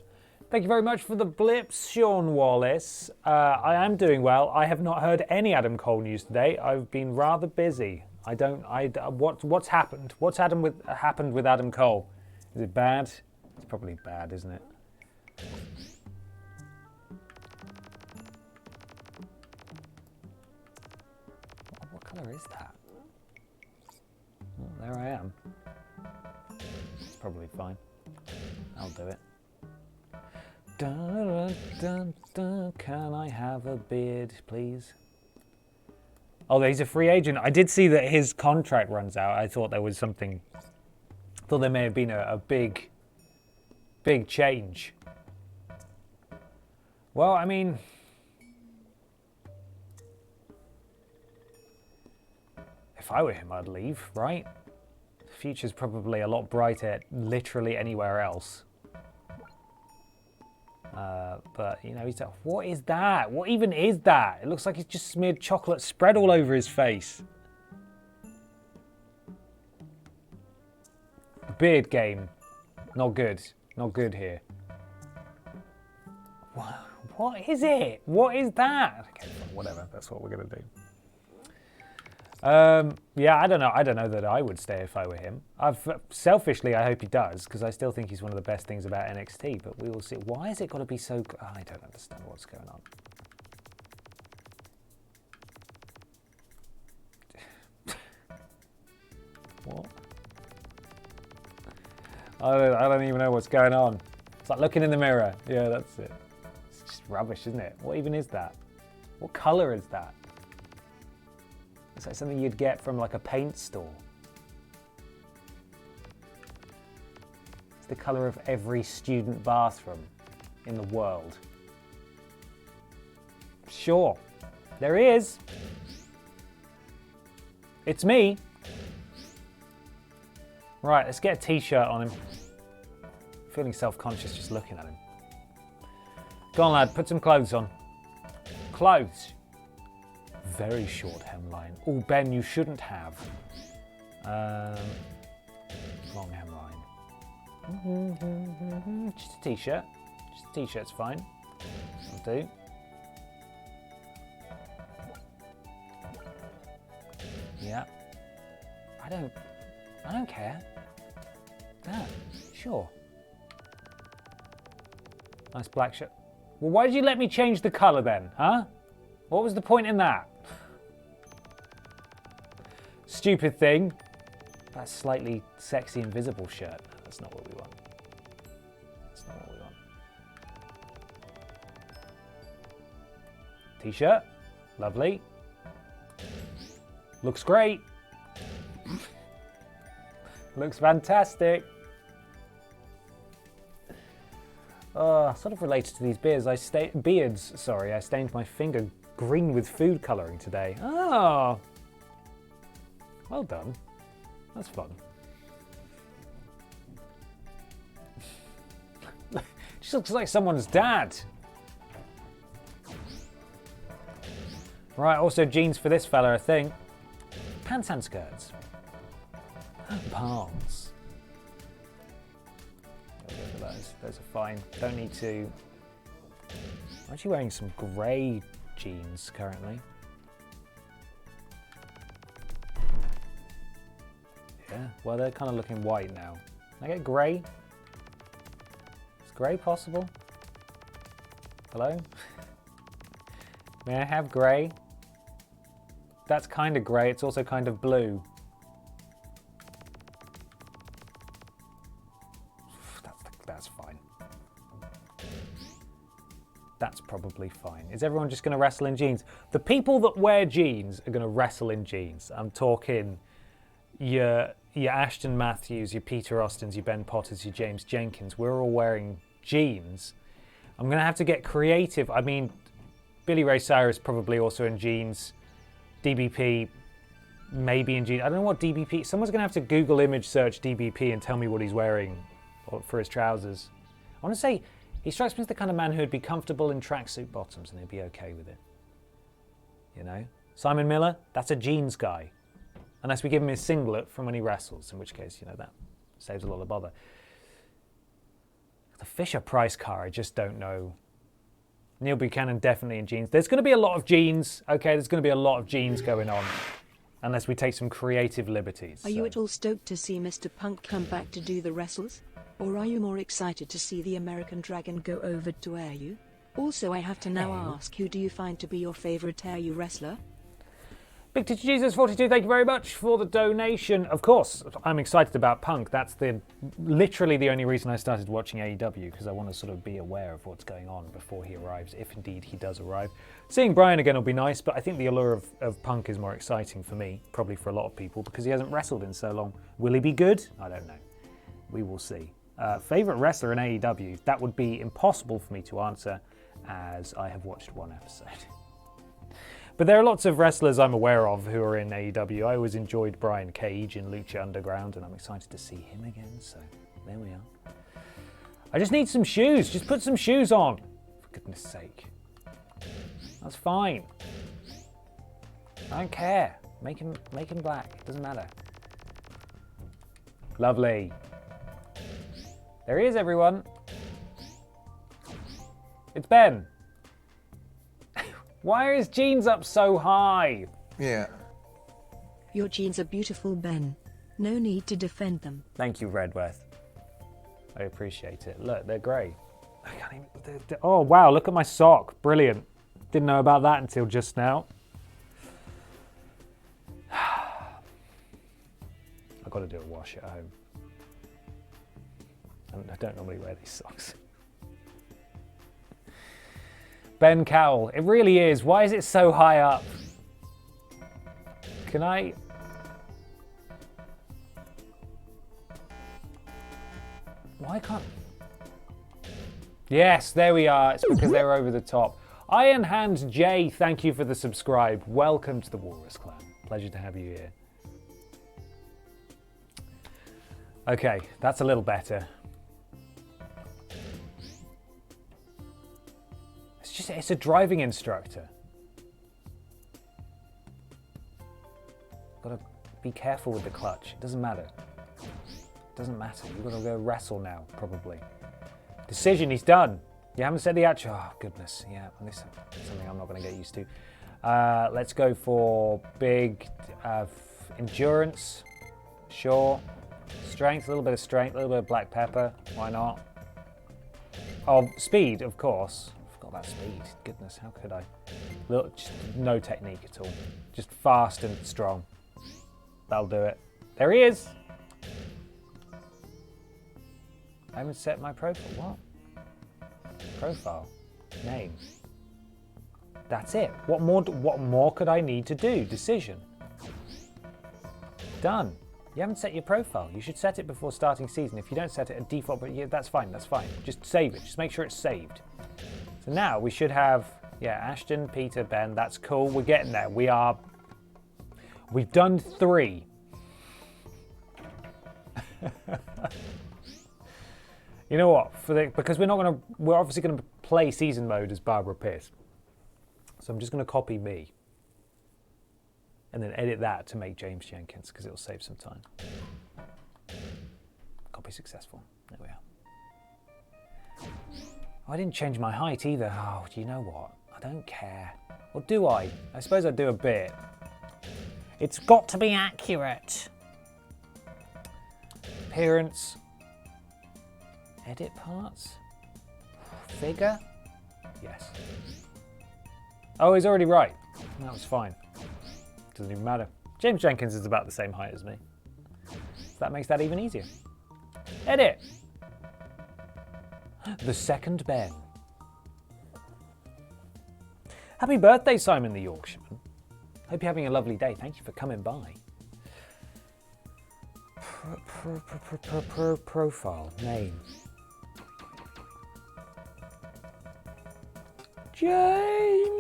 Thank you very much for the blips, Sean Wallace. I am doing well. I have not heard any Adam Cole news today. I've been rather busy. What's happened? What's happened with Adam Cole? Is it bad? It's probably bad, isn't it? What colour is that? Well, there I am. It's probably fine. I'll do it. Dun, dun, dun, dun. Can I have a beard, please? Oh, he's a free agent. I did see that his contract runs out. I thought there was something. I thought there may have been a big change. Well, I mean, if I were him, I'd leave, right? The future's probably a lot brighter literally anywhere else. But, you know, he's like, what is that? What even is that? It looks like he's just smeared chocolate spread all over his face. Beard game. Not good. Not good here. What is it? What is that? Okay, whatever. That's what we're going to do. Yeah, I don't know. I don't know that I would stay if I were him. Selfishly, I hope he does, because I still think he's one of the best things about NXT, but we will see. Why has it got to be so... Oh, I don't understand what's going on. What? I don't even know what's going on. It's like looking in the mirror. Yeah, that's it. It's just rubbish, isn't it? What even is that? What colour is that? It's like something you'd get from like a paint store. It's the colour of every student bathroom in the world. Sure, there he is. It's me. Right, let's get a t-shirt on him. Feeling self-conscious just looking at him. Go on, lad, put some clothes on. Clothes. Very short hemline. Oh, Ben, you shouldn't have. Long hemline. Just a t-shirt. Just a t-shirt's fine. Will do. Yeah. I don't care. Yeah, sure. Nice black shirt. Well, why did you let me change the colour then, huh? What was the point in that? Stupid thing. That slightly sexy invisible shirt. That's not what we want. That's not what we want. T-shirt. Lovely. Looks great. Looks fantastic. Sort of related to these beards. I stained my finger green with food colouring today. Oh, well done. That's fun. Just looks like someone's dad. Right, also jeans for this fella, I think. Pants and skirts. Pants. Those are fine. Don't need to. I'm actually wearing some grey jeans currently. Yeah, well, they're kind of looking white now. Can I get grey? Is grey possible? Hello? May I have grey? That's kind of grey. It's also kind of blue. That's fine. That's probably fine. Is everyone just going to wrestle in jeans? The people that wear jeans are going to wrestle in jeans. I'm talking your Ashton Matthews, your Peter Austins, your Ben Potters, your James Jenkins. We're all wearing jeans. I'm going to have to get creative. I mean, Billy Ray Cyrus probably also in jeans. DBP maybe in jeans. I don't know what DBP... Someone's going to have to Google image search DBP and tell me what he's wearing for his trousers. I want to say he strikes me as the kind of man who'd be comfortable in tracksuit bottoms and he'd be okay with it. You know? Simon Miller, that's a jeans guy. Unless we give him his singlet from when he wrestles, in which case, you know, that saves a lot of bother. The Fisher-Price car, I just don't know. Neil Buchanan definitely in jeans. There's going to be a lot of jeans. Okay, there's going to be a lot of jeans going on. Unless we take some creative liberties. Are you at all stoked to see Mr. Punk come back to do the wrestles? Or are you more excited to see the American Dragon go over to AEW? Also, I have to now ask, who do you find to be your favourite AEW wrestler? Big Teacher Jesus 42, thank you very much for the donation. Of course, I'm excited about Punk. That's literally the only reason I started watching AEW, because I want to sort of be aware of what's going on before he arrives, if indeed he does arrive. Seeing Brian again will be nice, but I think the allure of Punk is more exciting for me, probably for a lot of people, because he hasn't wrestled in so long. Will he be good? I don't know. We will see. Favourite wrestler in AEW? That would be impossible for me to answer, as I have watched one episode. But there are lots of wrestlers I'm aware of who are in AEW. I always enjoyed Brian Cage in Lucha Underground, and I'm excited to see him again, so there we are. I just need some shoes. Just put some shoes on, for goodness sake. That's fine. I don't care. Make him black. It doesn't matter. Lovely. There he is, everyone. It's Ben. Why are his jeans up so high? Yeah. Your jeans are beautiful, Ben. No need to defend them. Thank you, Redworth. I appreciate it. Look, they're grey. I can't even... Oh, wow, look at my sock. Brilliant. Didn't know about that until just now. I've got to do a wash at home. I don't normally wear these socks. Ben Cowell, it really is. Why is it so high up? Can I? Why can't? Yes, there we are. It's because they're over the top. Iron Hands J, thank you for the subscribe. Welcome to the Walrus Clan. Pleasure to have you here. Okay, that's a little better. It's a driving instructor. Gotta be careful with the clutch. It doesn't matter. It doesn't matter. You've got to go wrestle now, probably. Decision, he's done. You haven't said the actual. Oh, goodness. Yeah, this is something I'm not going to get used to. Let's go for big endurance. Sure. Strength, a little bit of strength, a little bit of black pepper. Why not? Oh, speed, of course. That speed, goodness, how could I? Just no technique at all, just fast and strong. That'll do it. There he is. I haven't set my profile. What? Profile, name. That's it. What more could I need to do? Decision. Done. You haven't set your profile. You should set it before starting season. If you don't set it at default, but yeah, that's fine. That's fine. Just save it. Just make sure it's saved. So now we should have, yeah, Ashton, Peter, Ben, that's cool. We're getting there. We've done 3. You know what? Because we're obviously going to play season mode as Barbara Pierce. So I'm just going to copy me. And then edit that to make James Jenkins, because it'll save some time. Copy successful. There we are. Oh, I didn't change my height either. Oh, do you know what? I don't care. Or do I? I suppose I do a bit. It's got to be accurate. Appearance. Edit parts. Figure. Yes. Oh, he's already right. That was fine. Doesn't even matter. James Jenkins is about the same height as me. So that makes that even easier. Edit. The second Ben. Happy birthday, Simon the Yorkshireman. Hope you're having a lovely day. Thank you for coming by. Profile, name. James.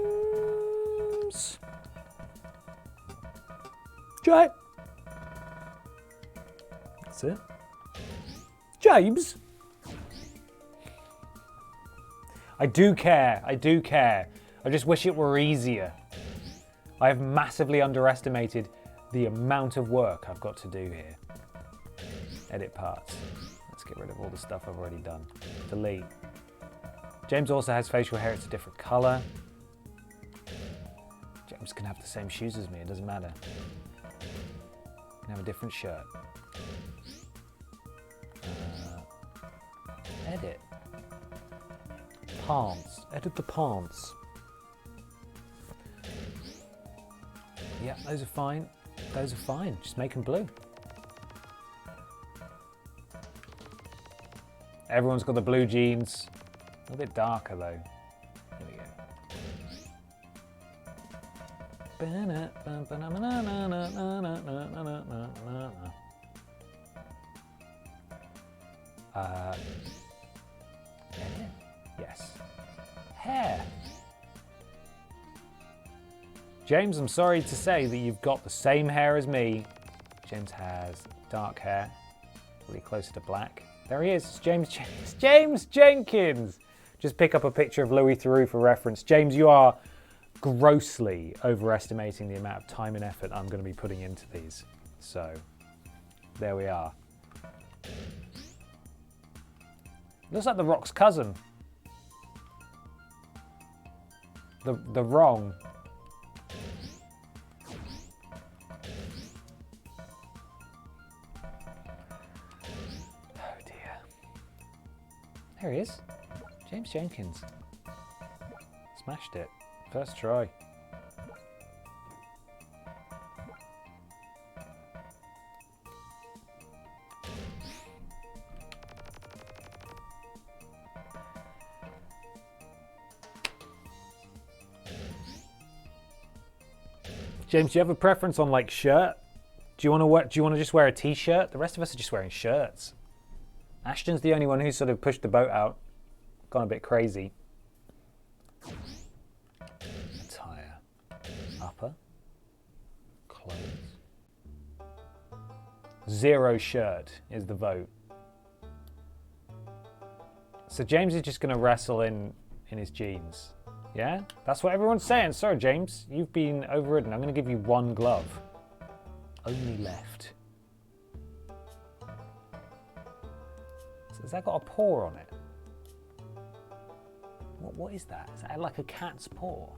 That's it. James. I do care. I just wish it were easier. I have massively underestimated the amount of work I've got to do here. Edit parts. Let's get rid of all the stuff I've already done. Delete. James also has facial hair. It's a different color. James can have the same shoes as me. It doesn't matter. He can have a different shirt. Edit. Pants. Edit the pants. Yeah, those are fine. Those are fine. Just make them blue. Everyone's got the blue jeans. A little bit darker though. There we go. Yes. Hair. James, I'm sorry to say that you've got the same hair as me. James has dark hair, really close to black. There he is, it's James Jenkins. Just pick up a picture of Louis Theroux for reference. James, you are grossly overestimating the amount of time and effort I'm going to be putting into these. So, there we are. Looks like The Rock's cousin. The wrong. Oh dear. There he is. James Jenkins. Smashed it. First try. James, do you have a preference on like shirt? Do you want to just wear a t-shirt? The rest of us are just wearing shirts. Ashton's the only one who sort of pushed the boat out. Gone a bit crazy. Attire. Upper. Clothes. 0 shirt is the vote. So James is just going to wrestle in his jeans. Yeah? That's what everyone's saying. Sorry, James. You've been overridden. I'm going to give you 1 glove. Only left. So has that got a paw on it? What is that? Is that like a cat's paw?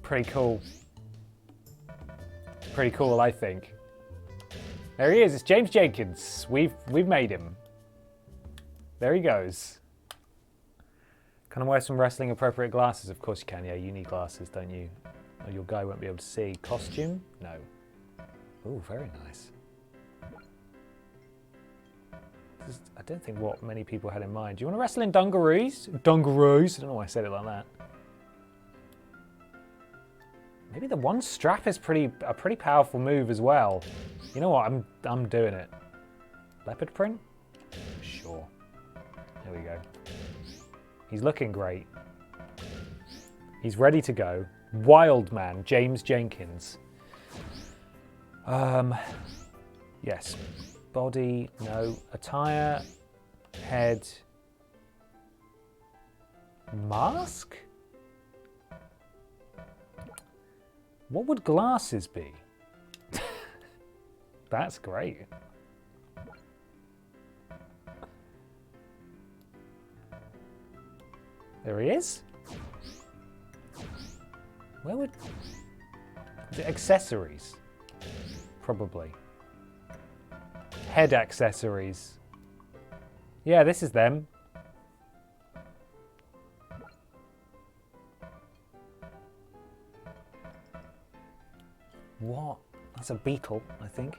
Pretty cool. Pretty cool, I think. There he is. It's James Jenkins. We've made him. There he goes. Can I wear some wrestling appropriate glasses? Of course you can. Yeah, you need glasses, don't you? Or your guy won't be able to see. Costume? No. Oh, very nice. I don't think what many people had in mind. Do you want to wrestle in dungarees? Dungarees? I don't know why I said it like that. Maybe the 1 strap is a pretty powerful move as well. You know what? I'm doing it. Leopard print? Sure. There we go. He's looking great. He's ready to go. Wild man, James Jenkins. Yes. Body, no. Attire, head, mask? What would glasses be? That's great. There he is. Where would... Is it accessories? Probably. Head accessories. Yeah, this is them. What? That's a beetle, I think.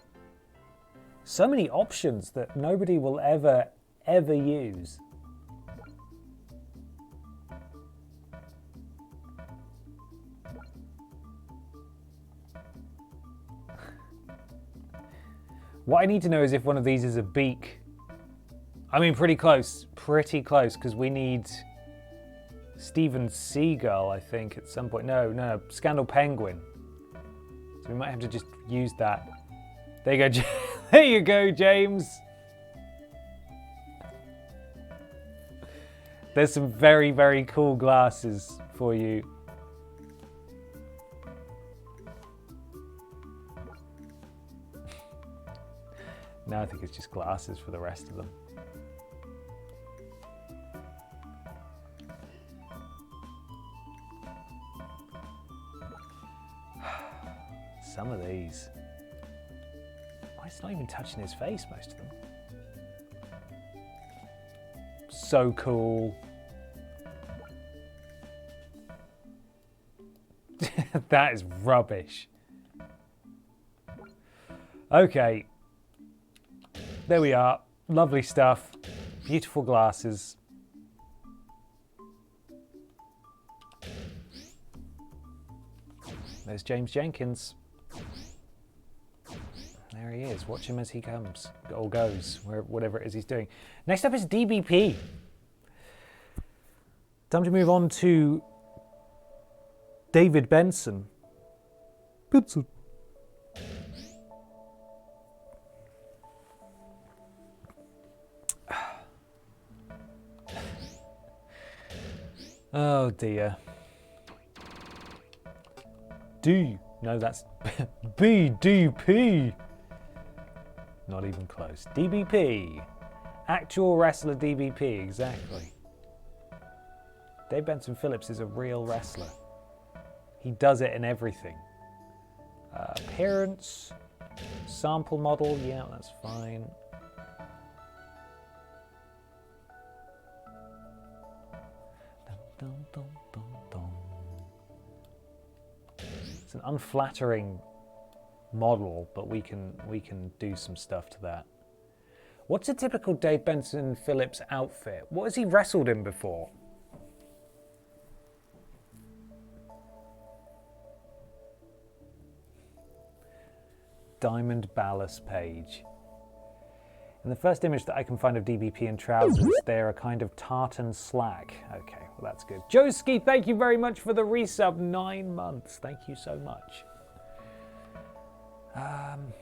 So many options that nobody will ever use. What I need to know is if one of these is a beak. I mean, pretty close, because we need Steven Seagull, I think, at some point. No, Scandal Penguin. So we might have to just use that. There you go, there you go, James. There's some very, very cool glasses for you. Now I think it's just glasses for the rest of them. Some of these. Oh, it's not even touching his face, most of them. So cool. That is rubbish. Okay. There we are. Lovely stuff. Beautiful glasses. There's James Jenkins. There he is. Watch him as he comes or goes, whatever it is he's doing. Next up is DBP. Time to move on to David Benson. Benson. Oh dear. No, that's BDP. Not even close. DBP. Actual wrestler DBP, exactly. Dave Benson Phillips is a real wrestler. He does it in everything. Appearance, sample model, yeah, that's fine. Dun, dun, dun, dun. It's an unflattering model, but we can do some stuff to that. What's a typical Dave Benson Phillips outfit? What has he wrestled in before? Diamond Ballast page. In the first image that I can find of DBP in trousers, they're a kind of tartan slack. Okay, well that's good. Joski, thank you very much for the resub. 9 months. Thank you so much. I'm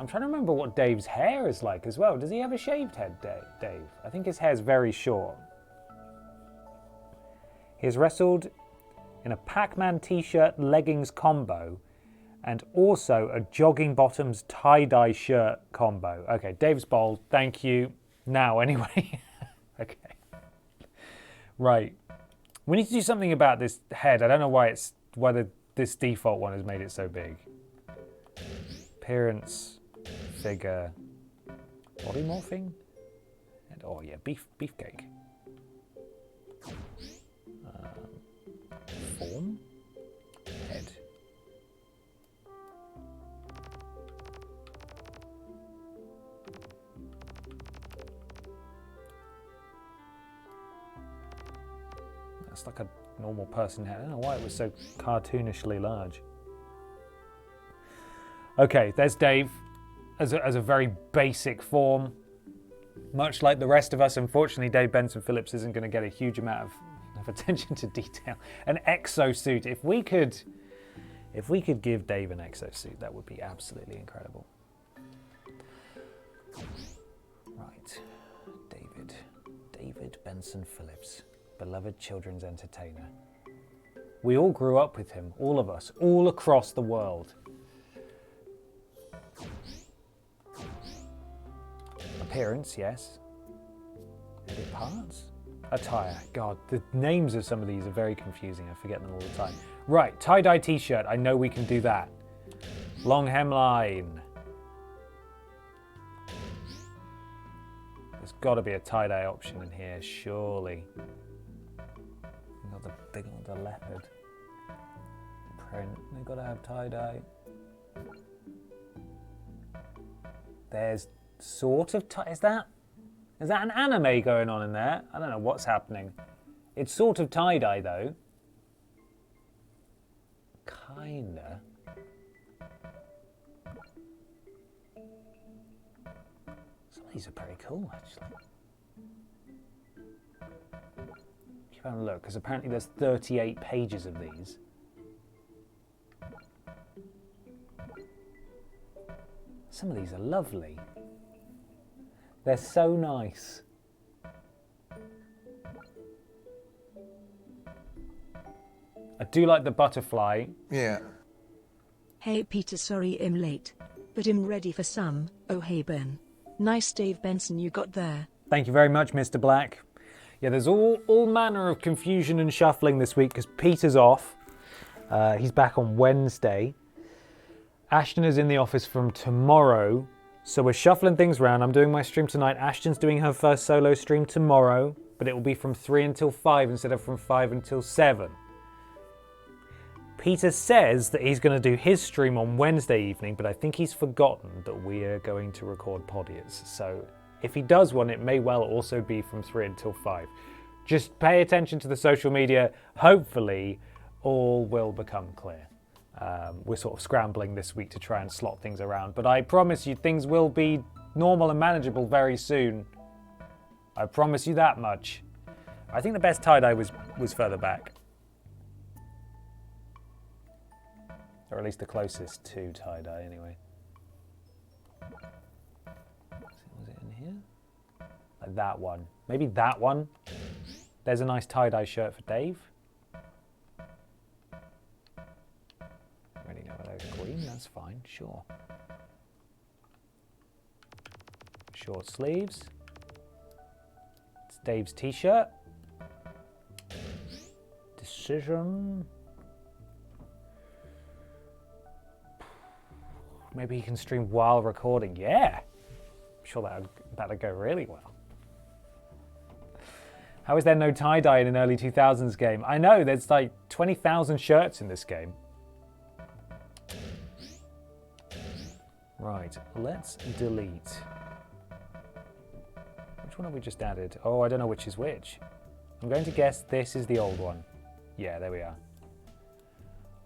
trying to remember what Dave's hair is like as well. Does he have a shaved head, Dave? I think his hair's very short. He has wrestled in a Pac-Man t-shirt leggings combo and also a jogging bottoms tie-dye shirt combo. Okay, Dave's bold. Thank you. Now, anyway. Okay. Right. We need to do something about this head. I don't know whether this default one has made it so big. Appearance, figure, body morphing, and oh yeah, beefcake. Form, head. That's like a normal person head. I don't know why it was so cartoonishly large. Okay, there's Dave as a very basic form. Much like the rest of us, unfortunately, Dave Benson Phillips isn't going to get a huge amount of attention to detail. An exosuit. If we could give Dave an exosuit, that would be absolutely incredible. Right, David Benson Phillips, beloved children's entertainer. We all grew up with him, all of us, all across the world. Appearance, yes. Edit parts? Attire. God, the names of some of these are very confusing. I forget them all the time. Right, tie-dye t-shirt. I know we can do that. Long hemline. There's got to be a tie-dye option in here, surely. Got the big one, the leopard print. They've got to have tie-dye. There's sort of is that an anime going on in there? I don't know what's happening. It's sort of tie-dye though. Kinda. Some of these are pretty cool actually. Keep having a look, because apparently there's 38 pages of these. Some of these are lovely. They're so nice. I do like the butterfly. Yeah. Hey Peter, sorry I'm late, but I'm ready for some. Oh hey Ben. Nice Dave Benson you got there. Thank you very much, Mr. Black. Yeah, there's all manner of confusion and shuffling this week because Peter's off. He's back on Wednesday. Ashton is in the office from tomorrow. So we're shuffling things around. I'm doing my stream tonight. Ashton's doing her first solo stream tomorrow, but it will be from 3 until 5 instead of from 5 until 7. Peter says that he's going to do his stream on Wednesday evening, but I think he's forgotten that we are going to record Podias. So if he does one, it may well also be from 3 until 5. Just pay attention to the social media. Hopefully, all will become clear. We're sort of scrambling this week to try and slot things around, but I promise you things will be normal and manageable very soon. I promise you that much. I think the best tie-dye was further back. Or at least the closest to tie-dye anyway. Was it in here? Like that one. Maybe that one. There's a nice tie-dye shirt for Dave. Already know whether it's green, that's fine, sure. Short sleeves. It's Dave's t-shirt. Decision. Maybe he can stream while recording. Yeah. I'm sure that'll go really well. How is there no tie-dye in an early 2000s game? I know, there's like 20,000 shirts in this game. Right, let's delete. Which one have we just added? Oh, I don't know which is which. I'm going to guess this is the old one. Yeah, there we are.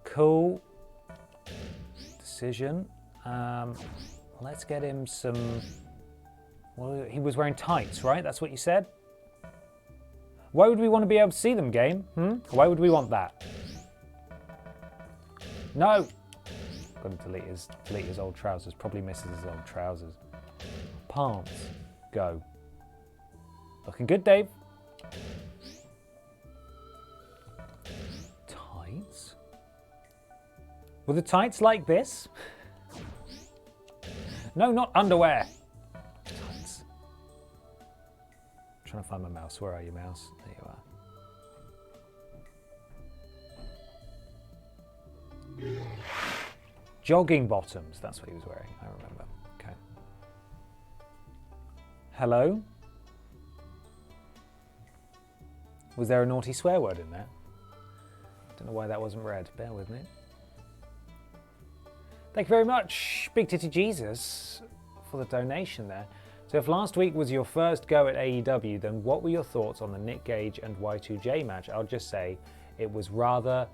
Cool. Decision. Let's get him some... Well, he was wearing tights, right? That's what you said? Why would we want to be able to see them, game? Why would we want that? No! Got to delete his old trousers. Probably misses his old trousers. Pants. Go. Looking good, Dave. Tights? Were the tights like this? No, not underwear. Tights. I'm trying to find my mouse. Where are you, mouse? There you are. Jogging bottoms. That's what he was wearing. I remember. Okay. Hello? Was there a naughty swear word in there? Don't know why that wasn't read. Bear with me. Thank you very much, Big Titty Jesus, for the donation there. So if last week was your first go at AEW, then what were your thoughts on the Nick Gage and Y2J match? I'll just say it was rather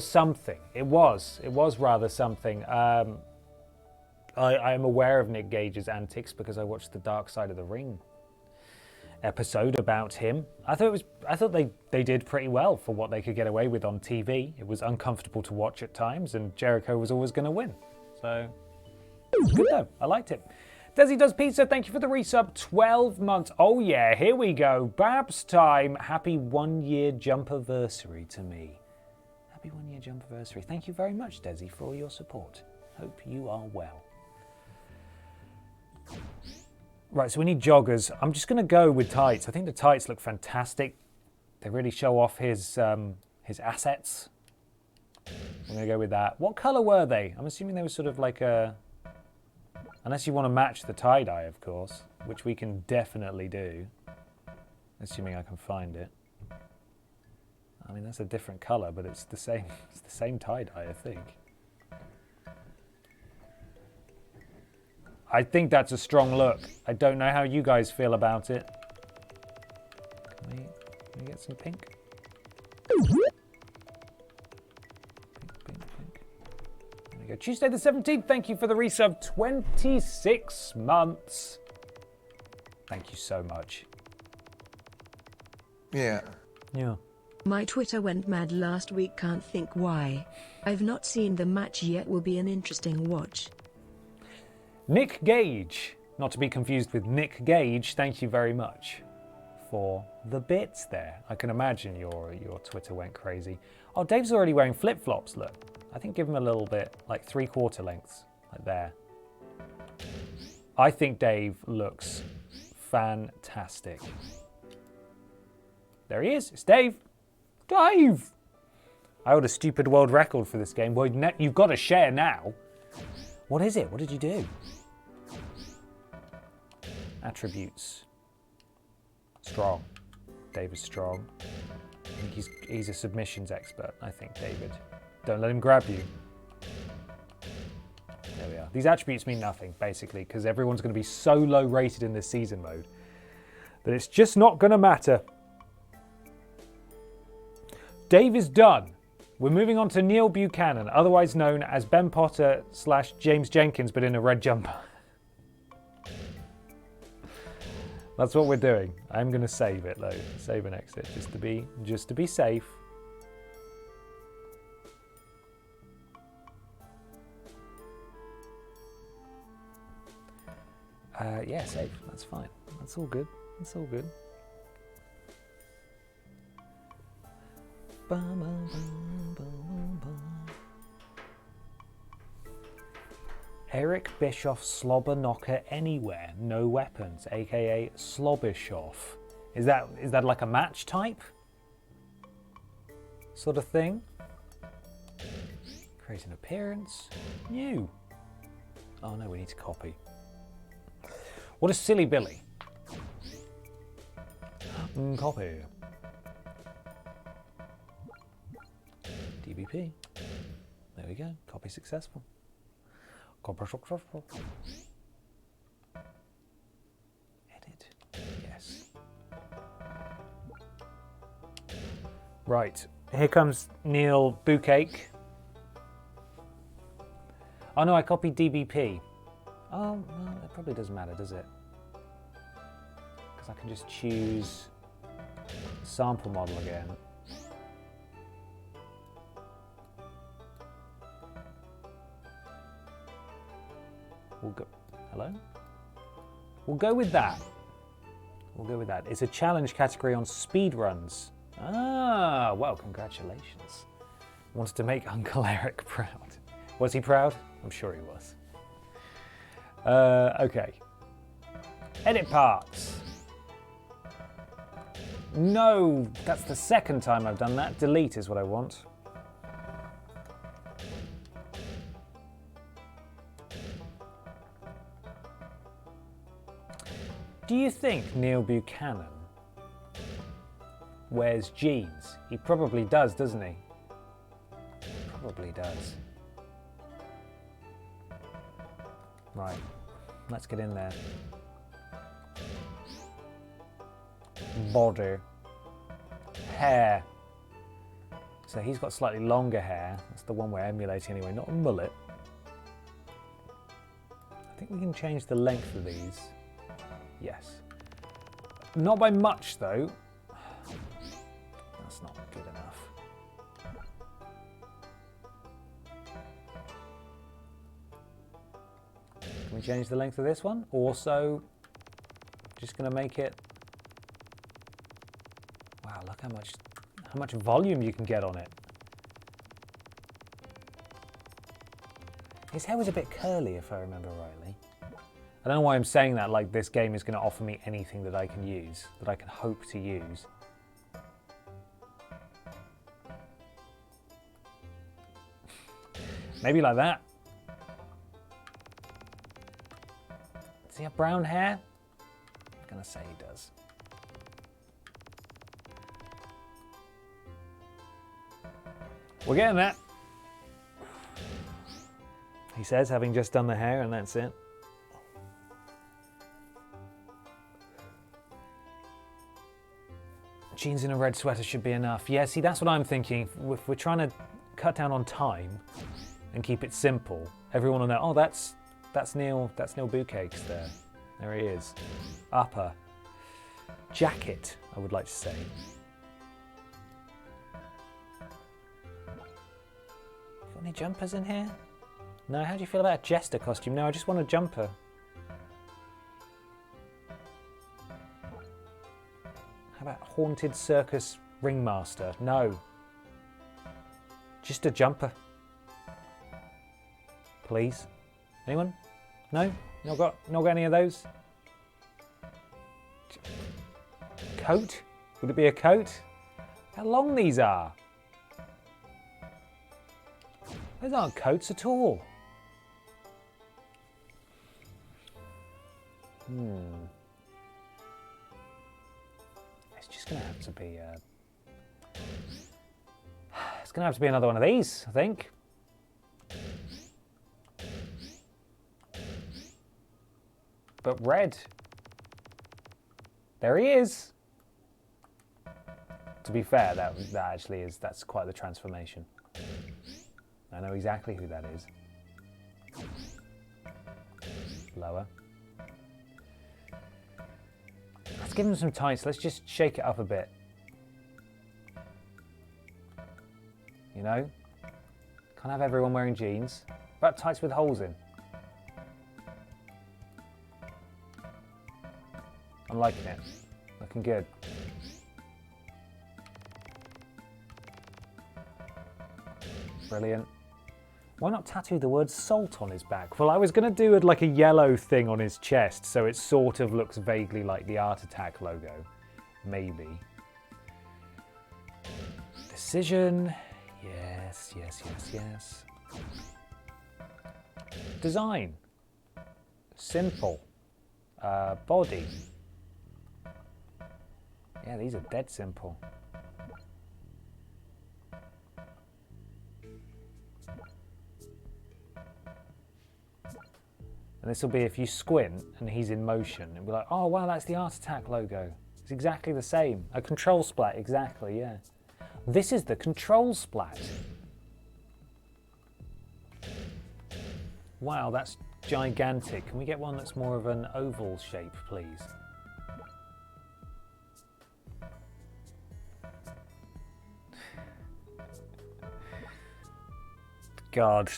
something. It was rather something. I am aware of Nick Gage's antics because I watched the Dark Side of the Ring episode about him. I thought they did pretty well for what they could get away with on TV. It was uncomfortable to watch at times, and Jericho was always going to win. So it was good though. I liked it. Desi Does Pizza, thank you for the resub. 12 months. Oh yeah, here we go. Babs time. Happy 1 year jump-iversary to me. Happy 1 year jump-iversary. Thank you very much, Desi, for all your support. Hope you are well. Right, so we need joggers. I'm just going to go with tights. I think the tights look fantastic. They really show off his assets. I'm going to go with that. What colour were they? I'm assuming they were sort of like a... Unless you want to match the tie-dye, of course, which we can definitely do. Assuming I can find it. I mean, that's a different colour, but it's the same tie-dye, I think. I think that's a strong look. I don't know how you guys feel about it. Can we get some pink? Pink. There we go. Tuesday the 17th, thank you for the resub. 26 months. Thank you so much. Yeah. Yeah. My Twitter went mad last week, can't think why. I've not seen the match yet, will be an interesting watch. Nick Gage, not to be confused with Nick Gage, thank you very much for the bits there. I can imagine your Twitter went crazy. Oh, Dave's already wearing flip-flops, look. I think give him a little bit, like 3/4 lengths, like there. I think Dave looks fantastic. There he is, it's Dave. Dave! I hold a stupid world record for this game. Well, you've got to share now. What is it? What did you do? Attributes. Strong. Dave is strong. I think he's a submissions expert, I think, David. Don't let him grab you. There we are. These attributes mean nothing, basically, because everyone's going to be so low rated in this season mode that it's just not going to matter. Dave is done. We're moving on to Neil Buchanan, otherwise known as Ben Potter / James Jenkins, but in a red jumper. That's what we're doing. I'm going to save it though. Save and exit just to be safe. Yeah, safe. That's fine. That's all good. That's all good. Eric Bischoff slobber knocker anywhere, no weapons, aka Slobischoff. Is that like a match type sort of thing? Create an appearance. New. Oh no, we need to copy. What is Silly Billy? Copy. DBP. There we go. Copy successful. Copy successful. Edit. Yes. Right. Here comes Neil Bookake. Oh no, I copied DBP. Oh, no, that probably doesn't matter, does it? Because I can just choose sample model again. We'll go. Hello? We'll go with that. We'll go with that. It's a challenge category on speedruns. Ah, well, congratulations. Wanted to make Uncle Eric proud. Was he proud? I'm sure he was. Okay. Edit parts. No, that's the second time I've done that. Delete is what I want. Do you think Neil Buchanan wears jeans? He probably does, doesn't he? Probably does. Right, let's get in there. Body. Hair. So he's got slightly longer hair. That's the one we're emulating anyway, not a mullet. I think we can change the length of these. Yes. Not by much though. That's not good enough. Can we change the length of this one? Also, just going to make it. Wow, look how much volume you can get on it. His hair was a bit curly, if I remember rightly. I don't know why I'm saying that, like this game is going to offer me anything that I can use, that I can hope to use. Maybe like that. Does he have brown hair? I'm going to say he does. We're getting that. He says, having just done the hair, and that's it. Jeans in a red sweater should be enough. Yeah, see, that's what I'm thinking. If we're trying to cut down on time and keep it simple, everyone will know, oh, that's Neil Bookakes there. There he is. Upper. Jacket, I would like to say. Got any jumpers in here? No, how do you feel about a jester costume? No, I just want a jumper. How about haunted circus ringmaster? No. Just a jumper. Please. Anyone? No? Not got any of those? Coat? Would it be a coat? How long these are? Those aren't coats at all. It's just going to have to be... it's going to have to be another one of these, I think. But red. There he is. To be fair, that's quite the transformation. I know exactly who that is. Lower. Let's give him some tights. Let's just shake it up a bit. You know? Can't have everyone wearing jeans. But tights with holes in. I'm liking it. Looking good. Brilliant. Why not tattoo the word salt on his back? Well, I was going to do like a yellow thing on his chest, so it sort of looks vaguely like the Art Attack logo. Maybe. Decision. Yes, yes, yes, yes. Design. Simple. Body. Yeah, these are dead simple. And this will be if you squint and he's in motion. It'll be like, oh wow, that's the Art Attack logo. It's exactly the same. A control splat, exactly, yeah. This is the control splat. Wow, that's gigantic. Can we get one that's more of an oval shape, please? God.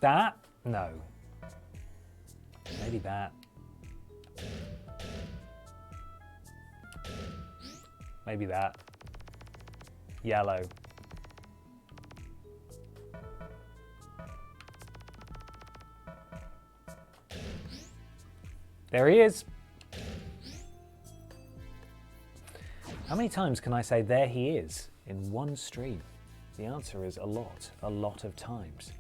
That? No. Maybe that. Maybe that. Yellow. There he is. How many times can I say there he is in one stream? The answer is a lot of times.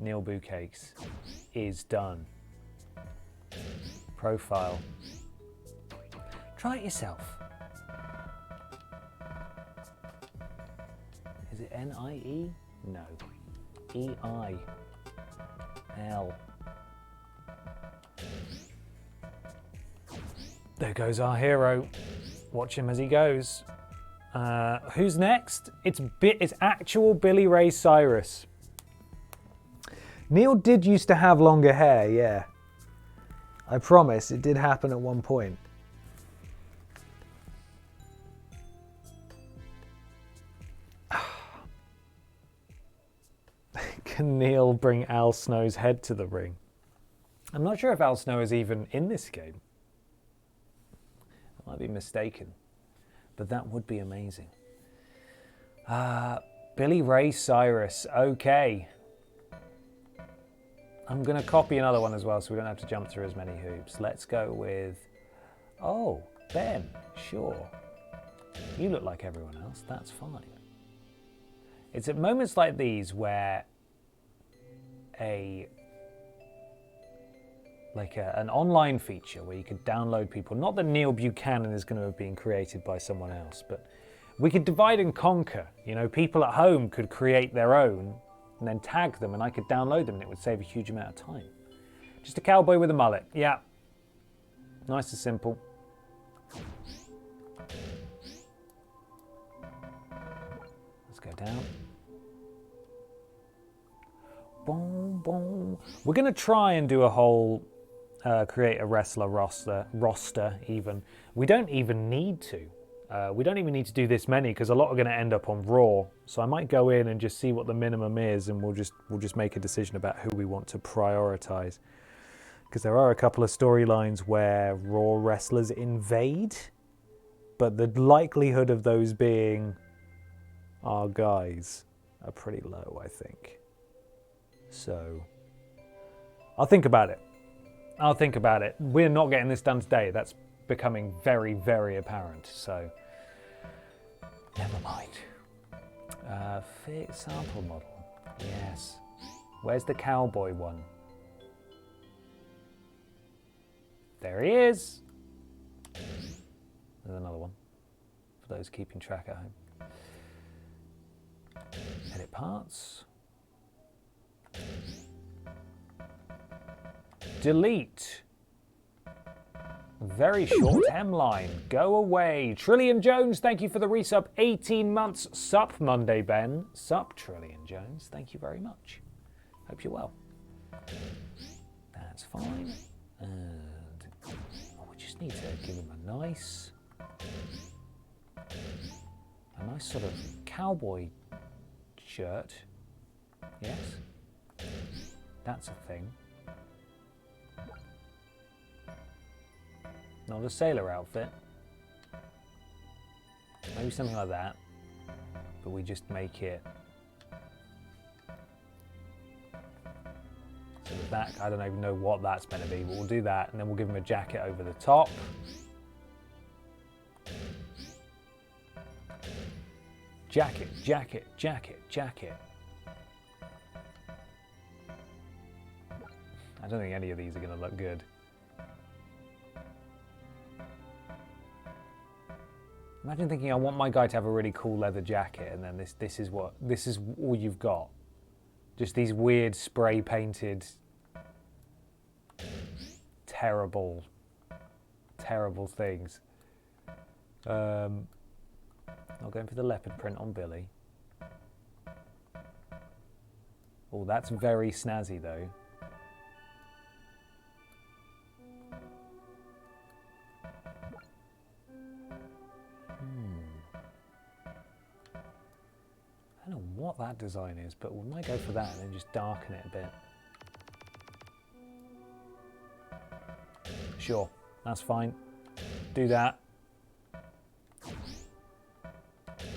Neil Boo Cakes is done. Profile. Try it yourself. Is it N-I-E? No. E-I-L. There goes our hero. Watch him as he goes. Who's next? It's actual Billy Ray Cyrus. Neil did used to have longer hair, yeah. I promise, it did happen at one point. Can Neil bring Al Snow's head to the ring? I'm not sure if Al Snow is even in this game. I might be mistaken, but that would be amazing. Billy Ray Cyrus, okay. I'm going to copy another one as well so we don't have to jump through as many hoops. Let's go with, oh, Ben, sure. You look like everyone else, that's fine. It's at moments like these where an online feature where you could download people, not that Neil Buchanan is going to have been created by someone else, but we could divide and conquer. You know, people at home could create their own and then tag them and I could download them and it would save a huge amount of time. Just a cowboy with a mullet, yeah. Nice and simple. Let's go down. Boom, boom. We're going to try and do a whole create a wrestler roster even. We don't even need to. We don't even need to do this many because a lot are going to end up on Raw. So I might go in and just see what the minimum is and we'll just make a decision about who we want to prioritize. Because there are a couple of storylines where Raw wrestlers invade, but the likelihood of those being our guys are pretty low, I think. So I'll think about it. We're not getting this done today. That's becoming very, very apparent. So never mind. Fit sample model. Yes. Where's the cowboy one? There he is. There's another one for those keeping track at home. Edit parts. Delete. Very short hemline. Go away. Trillion Jones, thank you for the resub. 18 months. Sup, Monday Ben. Sup, Trillion Jones. Thank you very much. Hope you're well. That's fine. And we just need to give him a nice sort of cowboy shirt. Yes. That's a thing. Not a sailor outfit. Maybe something like that. But we just make it so the back, I don't even know what that's meant to be, but we'll do that and then we'll give him a jacket over the top. Jacket, jacket, jacket, jacket. I don't think any of these are going to look good. Imagine thinking, I want my guy to have a really cool leather jacket, and then this is all you've got. Just these weird spray painted, terrible things. Not going for the leopard print on Billy. Oh, that's very snazzy though. I don't know what that design is, but we might go for that and then just darken it a bit. Sure, that's fine. Do that.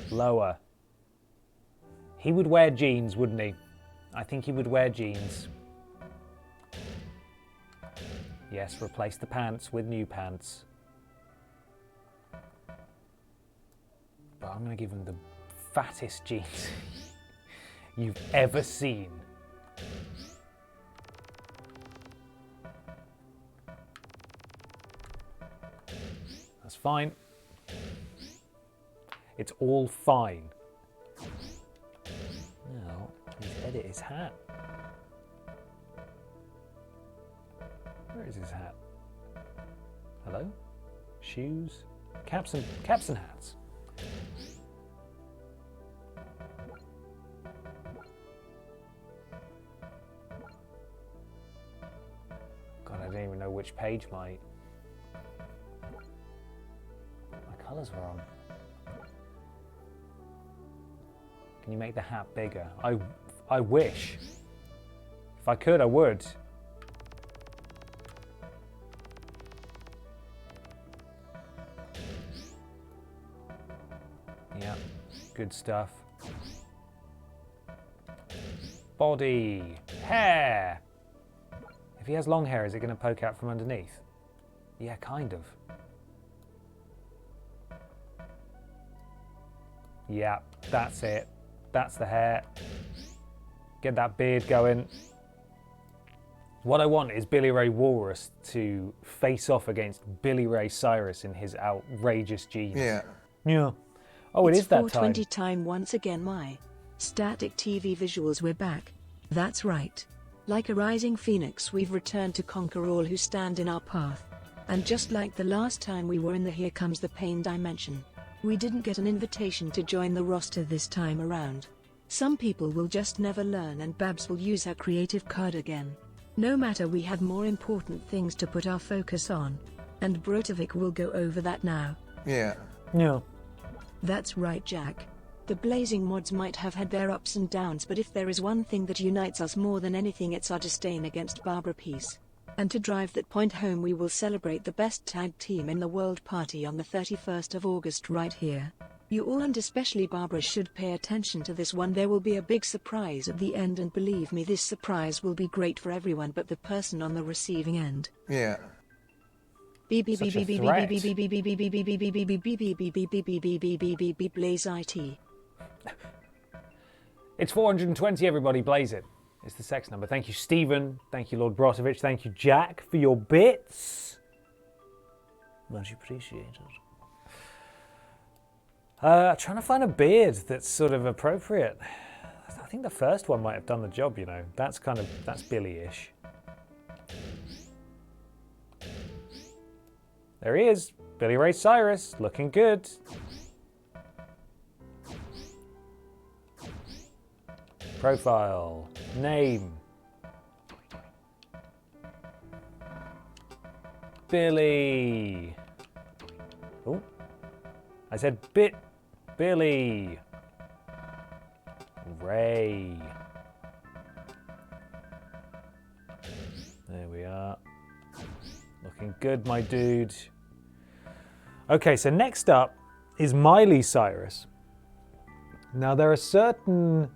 Lower. He would wear jeans, wouldn't he? I think he would wear jeans. Yes, replace the pants with new pants. But I'm going to give him the fattest jeans you've ever seen. That's fine. It's all fine. Now, I need to edit his hat. Where is his hat? Hello? Shoes? Caps and hats. God, I don't even know which page my colours were on. Can you make the hat bigger? I wish. If I could, I would. Yeah, good stuff. Body, hair. If he has long hair, is it going to poke out from underneath? Yeah, kind of. Yeah, that's it. That's the hair. Get that beard going. What I want is Billy Ray Walrus to face off against Billy Ray Cyrus in his outrageous jeans. Yeah. Yeah. Oh, It's it is that time. 4:20 time once again. My static TV visuals, we're back. That's right. Like a rising phoenix, we've returned to conquer all who stand in our path. And just like the last time we were in the Here Comes the Pain dimension, we didn't get an invitation to join the roster this time around. Some people will just never learn, and Babs will use her creative card again. No matter, we have more important things to put our focus on. And Brotovic will go over that now. Yeah. Yeah. That's right, Jack. The Blazing Mods might have had their ups and downs, but if there is one thing that unites us more than anything, it's our disdain against Barbara Peace. And to drive that point home, we will celebrate the best tag team in the world party on the 31st of August right here. You all, and especially Barbara, should pay attention to this one. There will be a big surprise at the end, and believe me, this surprise will be great for everyone but the person on the receiving end. Yeah. Such a threat. Blaze IT. It's 420, everybody. Blaze it. It's the sex number. Thank you, Stephen. Thank you, Lord Brotovich. Thank you, Jack, for your bits. Much appreciated. Trying to find a beard that's sort of appropriate. I think the first one might have done the job, you know. That's Billy-ish. There he is, Billy Ray Cyrus, looking good. Profile, name. Billy. Oh, I said Billy. Ray. There we are. Looking good, my dude. Okay, so next up is Miley Cyrus. Now, there are certain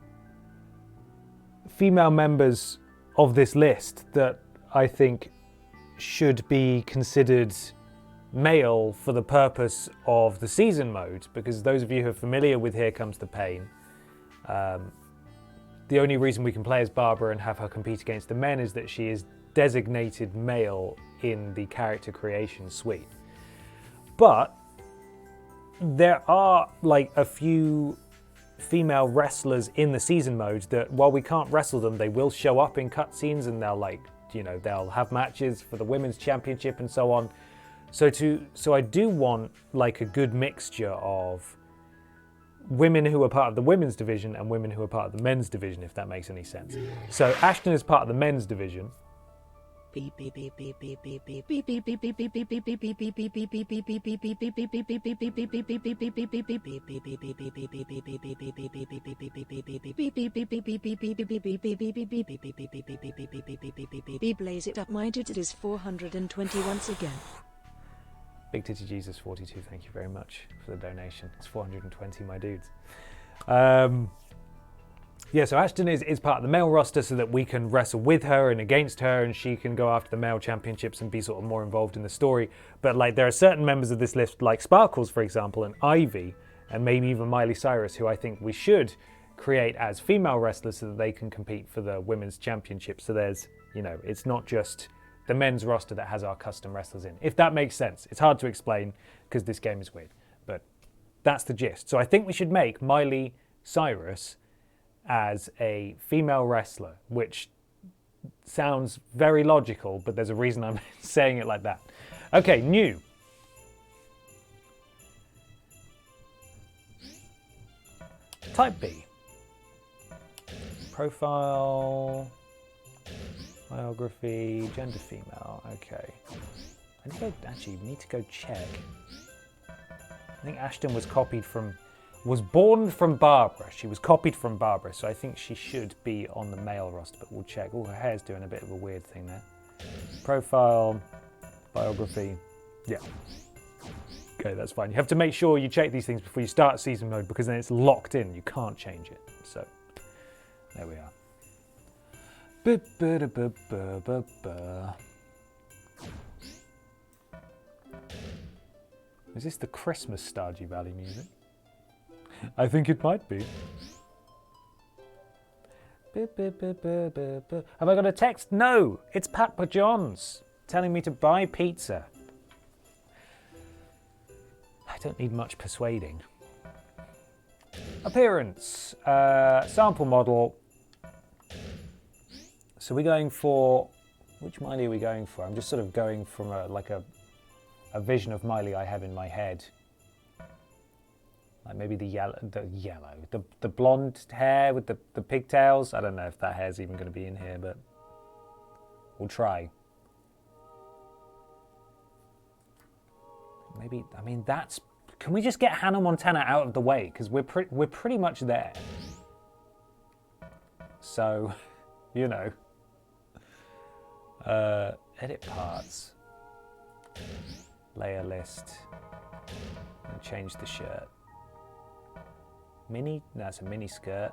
female members of this list that I think should be considered male for the purpose of the season mode, because those of you who are familiar with Here Comes the Pain, the only reason we can play as Barbara and have her compete against the men is that she is designated male in the character creation suite. But there are like a few female wrestlers in the season mode that while we can't wrestle them, they will show up in cutscenes and they'll like, you know, they'll have matches for the women's championship and so on. So I do want like a good mixture of women who are part of the women's division and women who are part of the men's division, if that makes any sense. So Ashton is part of the men's division. Blaze it up, my dude, it is 420 once again. Big Titty Jesus 42, thank you very much for the donation. It's 420, my dudes. Yeah, so Ashton is part of the male roster so that we can wrestle with her and against her, and she can go after the male championships and be sort of more involved in the story. But like, there are certain members of this list, like Sparkles, for example, and Ivy, and maybe even Miley Cyrus, who I think we should create as female wrestlers so that they can compete for the women's championship. So there's, you know, it's not just the men's roster that has our custom wrestlers in, if that makes sense. It's hard to explain because this game is weird, but that's the gist. So I think we should make Miley Cyrus as a female wrestler, which sounds very logical, but there's a reason I'm saying it like that. Okay, new. Type B. Profile, biography, gender female, okay. Actually, we need to go check. I think Ashton was born from Barbara. She was copied from Barbara, so I think she should be on the male roster, but we'll check. Oh, her hair's doing a bit of a weird thing there. Profile, biography, yeah. Okay, that's fine. You have to make sure you check these things before you start season mode because then it's locked in. You can't change it. So, there we are. Is this the Christmas Stardew Valley music? I think it might be. Have I got a text? No, it's Papa John's telling me to buy pizza. I don't need much persuading. Appearance, sample model. So we're going for, which Miley are we going for? I'm just sort of going from a vision of Miley I have in my head. Like maybe the blonde hair with the pigtails. I don't know if that hair's even going to be in here, but we'll try. Maybe, I mean, can we just get Hannah Montana out of the way? Because we're pretty much there. So, you know. Edit parts. Layer list. And change the shirt. Mini? No, it's a mini skirt.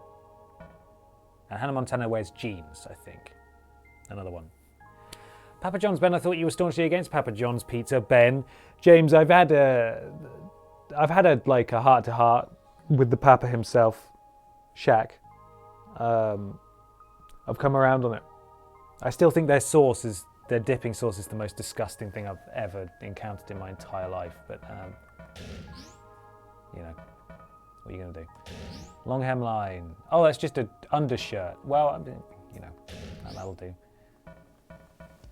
And Hannah Montana wears jeans, I think. Another one. Papa John's, Ben, I thought you were staunchly against Papa John's pizza. Ben, James, I've had a like a heart-to-heart with the Papa himself, Shaq. I've come around on it. I still think their dipping sauce is the most disgusting thing I've ever encountered in my entire life. But, you know, what are you going to do? Long hemline. Oh, that's just an undershirt. Well, you know, that'll do.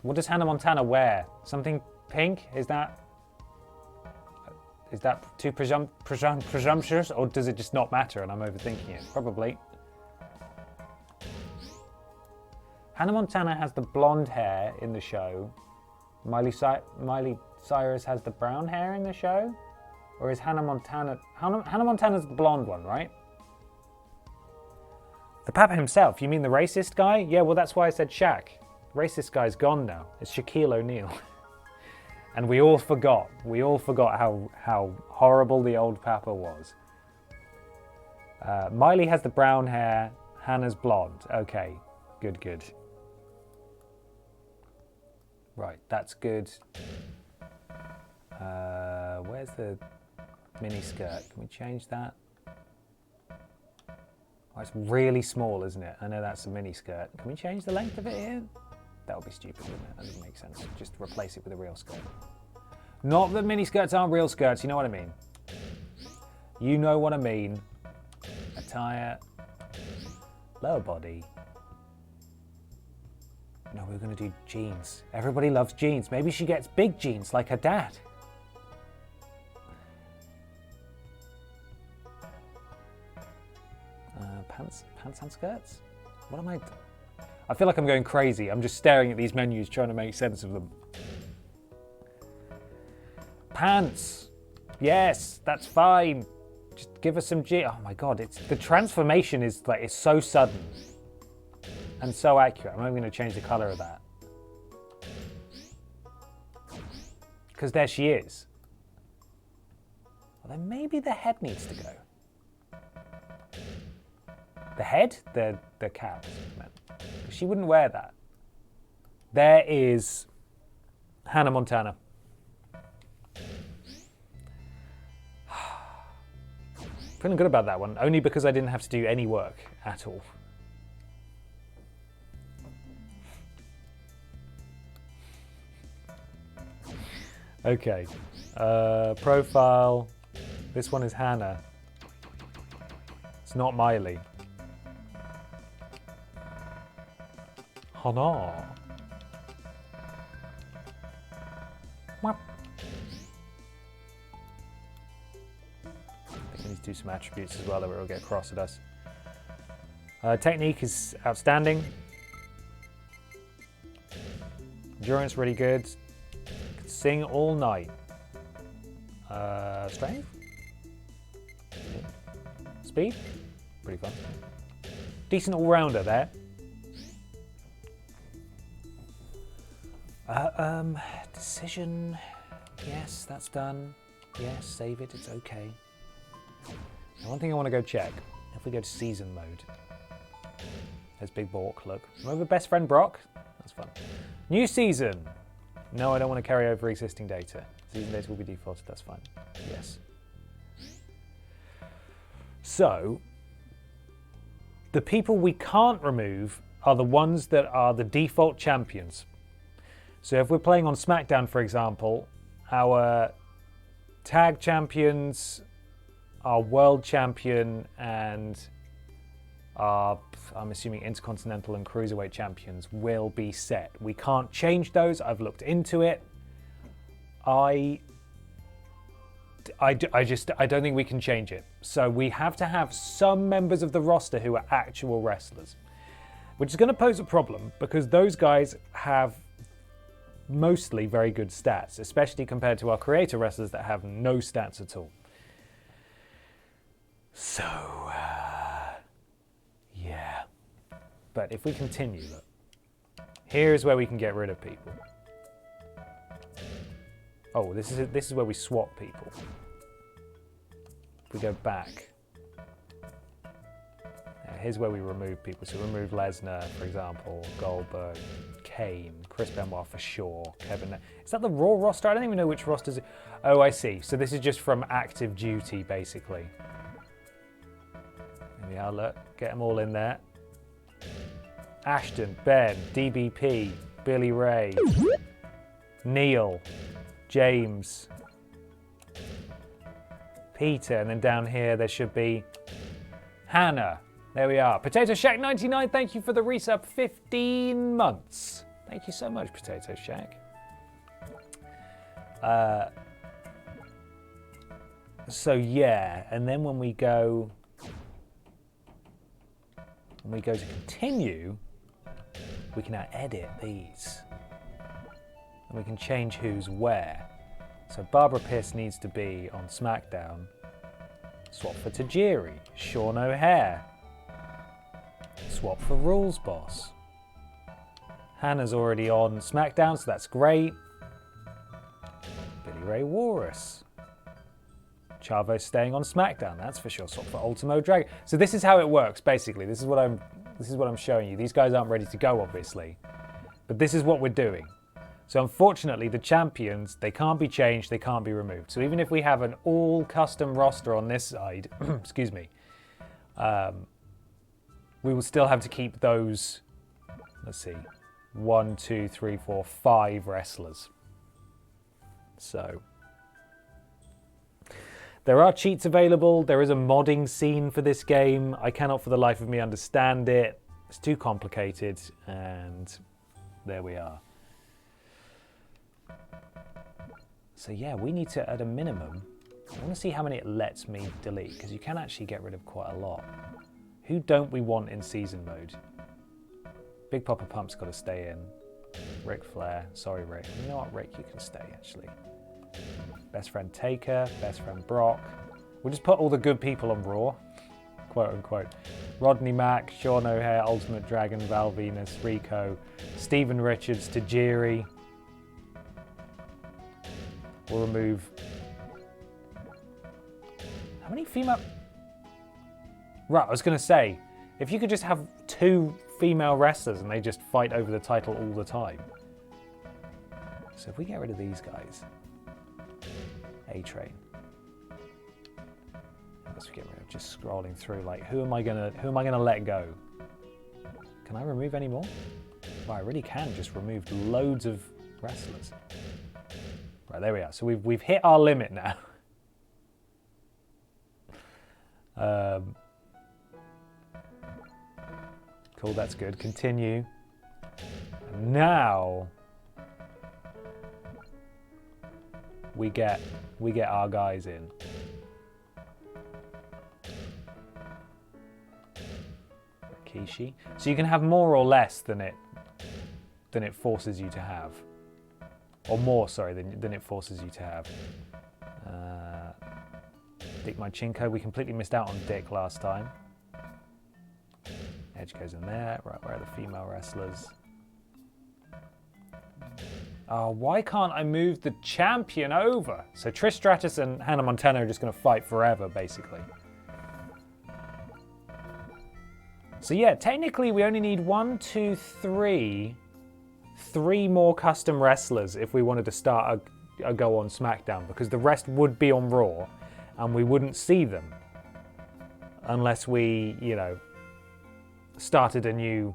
What does Hannah Montana wear? Something pink? Is that too presumptuous, or does it just not matter and I'm overthinking it? Probably. Hannah Montana has the blonde hair in the show. Miley Cyrus has the brown hair in the show? Or is Hannah Montana... Hannah Montana's the blonde one, right? The Papa himself, you mean the racist guy? Yeah, well, that's why I said Shaq. Racist guy's gone now. It's Shaquille O'Neal. And we all forgot how horrible the old Papa was. Miley has the brown hair. Hannah's blonde. Okay, good. Right, that's good. Where's the mini skirt? Can we change that? Oh, it's really small, isn't it? I know that's a mini skirt. Can we change the length of it here? That would be stupid, wouldn't it? That doesn't make sense. Just replace it with a real skirt. Not that mini skirts aren't real skirts, you know what I mean. You know what I mean. Attire. Lower body. No, we're going to do jeans. Everybody loves jeans. Maybe she gets big jeans like her dad. Pants and skirts? What am I... I feel like I'm going crazy. I'm just staring at these menus trying to make sense of them. Pants. Yes, that's fine. Just give us some Oh my god, the transformation is like it's so sudden and so accurate. I'm only going to change the color of that. Because there she is. Well, then maybe the head needs to go. The head? The cap. She wouldn't wear that. There is Hannah Montana. Feeling good about that one, only because I didn't have to do any work at all. Okay, profile. This one is Hannah. It's not Miley. Hannah. Wap. I think we need to do some attributes as well that will get across at us. Technique is outstanding. Endurance really good. Can sing all night. Strength? Speed? Pretty fun. Decent all-rounder there. Decision. Yes, that's done. Yes, save it. It's okay. Now, one thing I want to go check. If we go to season mode. There's Big Bork, look. Remember best friend Brock? That's fun. New season. No, I don't want to carry over existing data. Season data will be defaulted, that's fine. Yes. So, the people we can't remove are the ones that are the default champions. So if we're playing on Smackdown, for example, our tag champions, our world champion, and our, I'm assuming, intercontinental and cruiserweight champions will be set. We can't change those. I've looked into it. I don't think we can change it. So we have to have some members of the roster who are actual wrestlers, which is going to pose a problem because those guys have mostly very good stats, especially compared to our creator wrestlers that have no stats at all. So, yeah. But if we continue, look, here's where we can get rid of people. Oh, this is where we swap people. If we go back, here's where we remove people. So remove Lesnar, for example, Goldberg, Kane, Chris Benoit for sure, Kevin. Is that the Raw roster? I don't even know which rosters. Oh, I see. So this is just from active duty, basically. There we are, look. Get them all in there. Ashton, Ben, DBP, Billy Ray, Neil, James, Peter, and then down here there should be Hannah. There we are. Potato Shack 99, thank you for the resub. 15 months. Thank you so much, Potato Shack. So yeah, and then when we go to continue, we can now edit these. And we can change who's where. So Barbara Pierce needs to be on SmackDown. Swap for Tajiri. Sean O'Hare. Swap for Rules Boss. Hannah's already on SmackDown, so that's great. Billy Ray Walrus. Chavo's staying on SmackDown, that's for sure. Swap for Ultimo Dragon. So this is how it works, basically. This is what I'm showing you. These guys aren't ready to go, obviously. But this is what we're doing. So unfortunately, the champions, they can't be changed, they can't be removed. So even if we have an all custom roster on this side, excuse me, we will still have to keep those, let's see, 1, 2, 3, 4, 5 wrestlers. So There are cheats available. There is a modding scene for this game. I cannot for the life of me understand it. It's too complicated, and there we are. So yeah, we need to, at a minimum, I want to see how many it lets me delete, because you can actually get rid of quite a lot. Who don't we want in season mode? Big Papa Pump's got to stay in. Ric Flair, sorry Rick. You know what, Rick, you can stay actually. Best friend Taker, best friend Brock. We'll just put all the good people on Raw, quote unquote. Rodney Mack, Sean O'Hare, Ultimate Dragon, Val Venus, Rico, Steven Richards, Tajiri. We'll remove... How many female... Right, I was going to say, if you could just have 2 female wrestlers and they just fight over the title all the time. So if we get rid of these guys... A-Train. Let's get rid of just scrolling through, like, who am I gonna let go? Can I remove any more? Well, I really can just remove loads of wrestlers. Right, there we are. So we've hit our limit now. Cool, that's good. Continue. And now we get our guys in. Rikishi. So you can have more or less than it forces you to have. Or more, sorry, than it forces you to have. Dick Mychinko, we completely missed out on Dick last time. Edge goes in there. Right, where are the female wrestlers? Oh, why can't I move the champion over? So Trish Stratus and Hannah Montana are just going to fight forever, basically. So yeah, technically we only need 3 more custom wrestlers if we wanted to start a go on SmackDown, because the rest would be on Raw and we wouldn't see them unless we, you know, started a new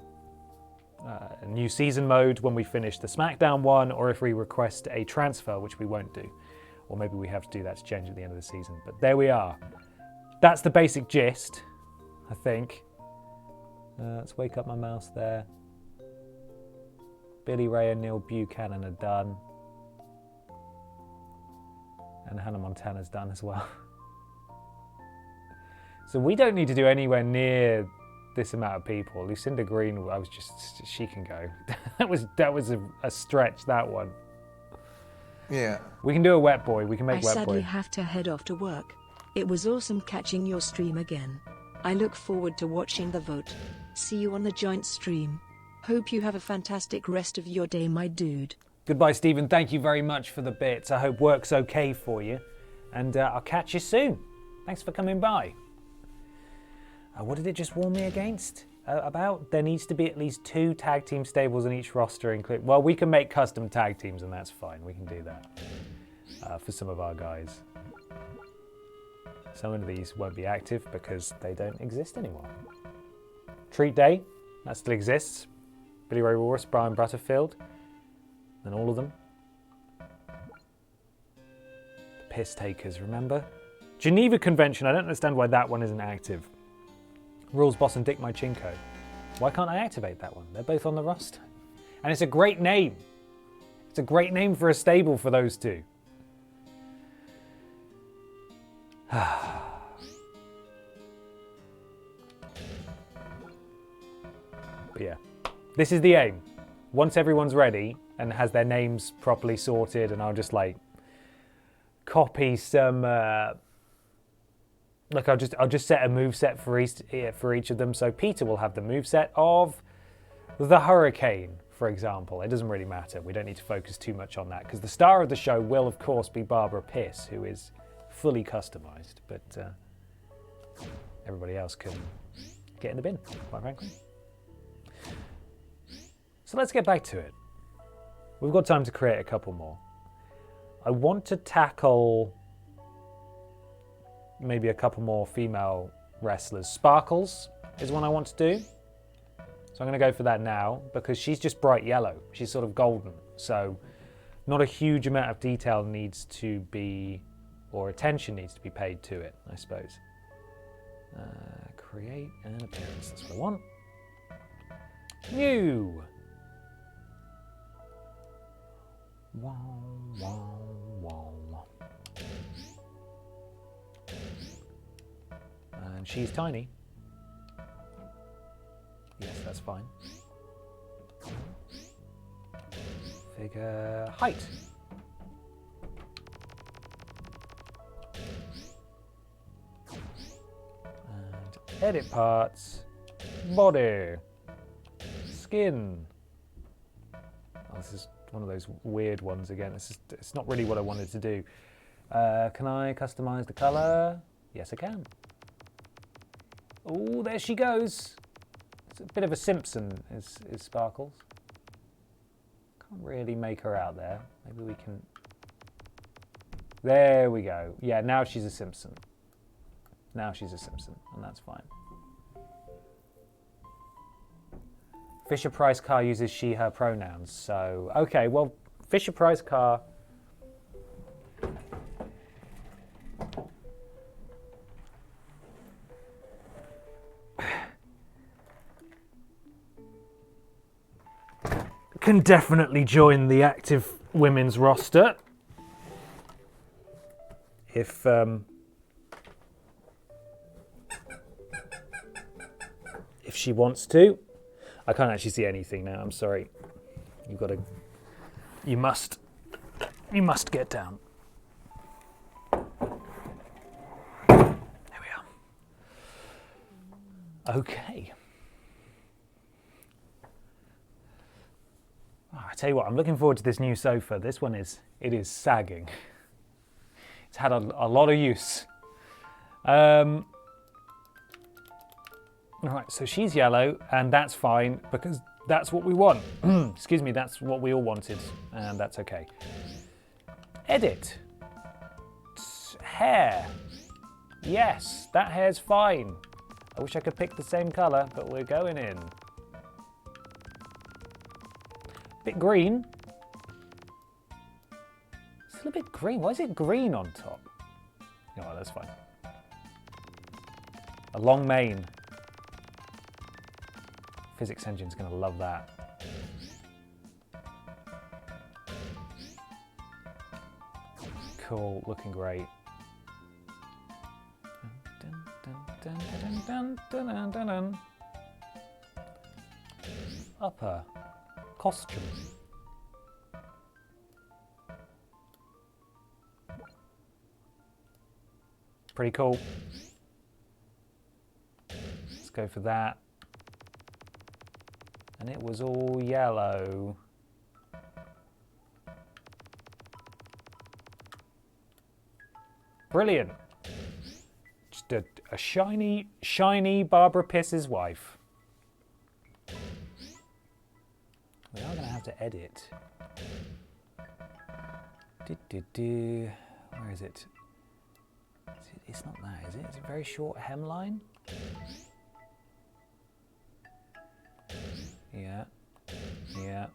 season mode when we finish the SmackDown one, or if we request a transfer, which we won't do. Or maybe we have to do that to change at the end of the season. But there we are. That's the basic gist, I think. Let's wake up my mouse there. Billy Ray and Neil Buchanan are done. And Hannah Montana's done as well. So we don't need to do anywhere near this amount of people. Lucinda Green, she can go. that was a stretch, that one. Yeah. We can do a wet boy. We can make I wet sadly boy. have to head off to work. It was awesome catching your stream again. I look forward to watching the vote. See you on the joint stream. Hope you have a fantastic rest of your day, my dude. Goodbye, Stephen. Thank you very much for the bits. I hope work's okay for you. And I'll catch you soon. Thanks for coming by. What did it just warn me against? About there needs to be at least 2 tag team stables in each roster. Well, we can make custom tag teams, and that's fine. We can do that for some of our guys. Some of these won't be active because they don't exist anymore. Treat Day, that still exists. Billy Ray Ross, Brian Butterfield, and all of them. The Piss Takers, remember? Geneva Convention, I don't understand why that one isn't active. Rules Boss and Dick Mychinko. Why can't I activate that one? They're both on the roster. And it's a great name. It's a great name for a stable for those 2. But yeah, this is the aim. Once everyone's ready and has their names properly sorted, and I'll just like copy some. Look, I'll just set a moveset for each of them. So Peter will have the moveset of the Hurricane, for example. It doesn't really matter. We don't need to focus too much on that because the star of the show will, of course, be Barbara Piss, who is fully customized. But everybody else can get in the bin, quite frankly. So let's get back to it. We've got time to create a couple more. I want to tackle maybe a couple more female wrestlers. Sparkles is one I want to do. So I'm going to go for that now because she's just bright yellow. She's sort of golden. So not a huge amount of detail needs to be, or attention needs to be paid to it, I suppose. Create an appearance, that's what I want. New! Wow, wow, wow. And she's tiny. Yes, that's fine. Figure height. And edit parts. Body. Skin. Oh, this is one of those weird ones again. It's not really what I wanted to do. Can I customize the color? Yes, I can. Oh, there she goes. It's a bit of a Simpson, is Sparkles. Can't really make her out there. Maybe we can... There we go. Yeah, now she's a Simpson. Now she's a Simpson, and that's fine. Fisher-Price car uses she, her pronouns, so... Okay, well, Fisher-Price car... can definitely join the active women's roster. If she wants to. I can't actually see anything now, I'm sorry. You must get down. There we are. Okay. Oh, I tell you what, I'm looking forward to this new sofa. This one is sagging. It's had a lot of use. Alright, so she's yellow, and that's fine, because that's what we want. Excuse me, that's what we all wanted, and that's okay. Edit. Hair. Yes, that hair's fine. I wish I could pick the same colour, but we're going in. Bit green. Still a bit green. Why is it green on top? Oh, that's fine. A long mane. Physics Engine's going to love that. Cool, looking great. Upper costume. Pretty cool. Let's go for that. And it was all yellow. Brilliant. Just a shiny, shiny Barbara Piss's wife. We are going to have to edit. Where is it? It's not that, is it? Is it a very short hemline? Yeah, yeah,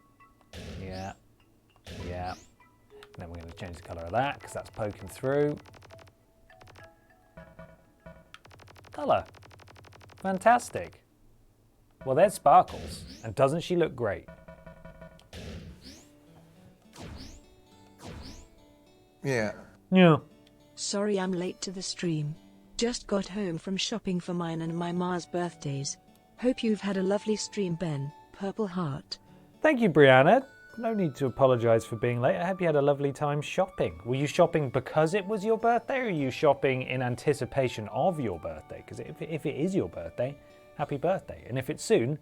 yeah, yeah. And then we're going to change the colour of that because that's poking through. Colour. Fantastic. Well, there's Sparkles. And doesn't she look great? Yeah. Yeah. Sorry I'm late to the stream. Just got home from shopping for mine and my Ma's birthdays. Hope you've had a lovely stream, Ben. Purple Heart. Thank you, Brianna. No need to apologise for being late. I hope you had a lovely time shopping. Were you shopping because it was your birthday, or are you shopping in anticipation of your birthday? Because if it is your birthday, happy birthday. And if it's soon,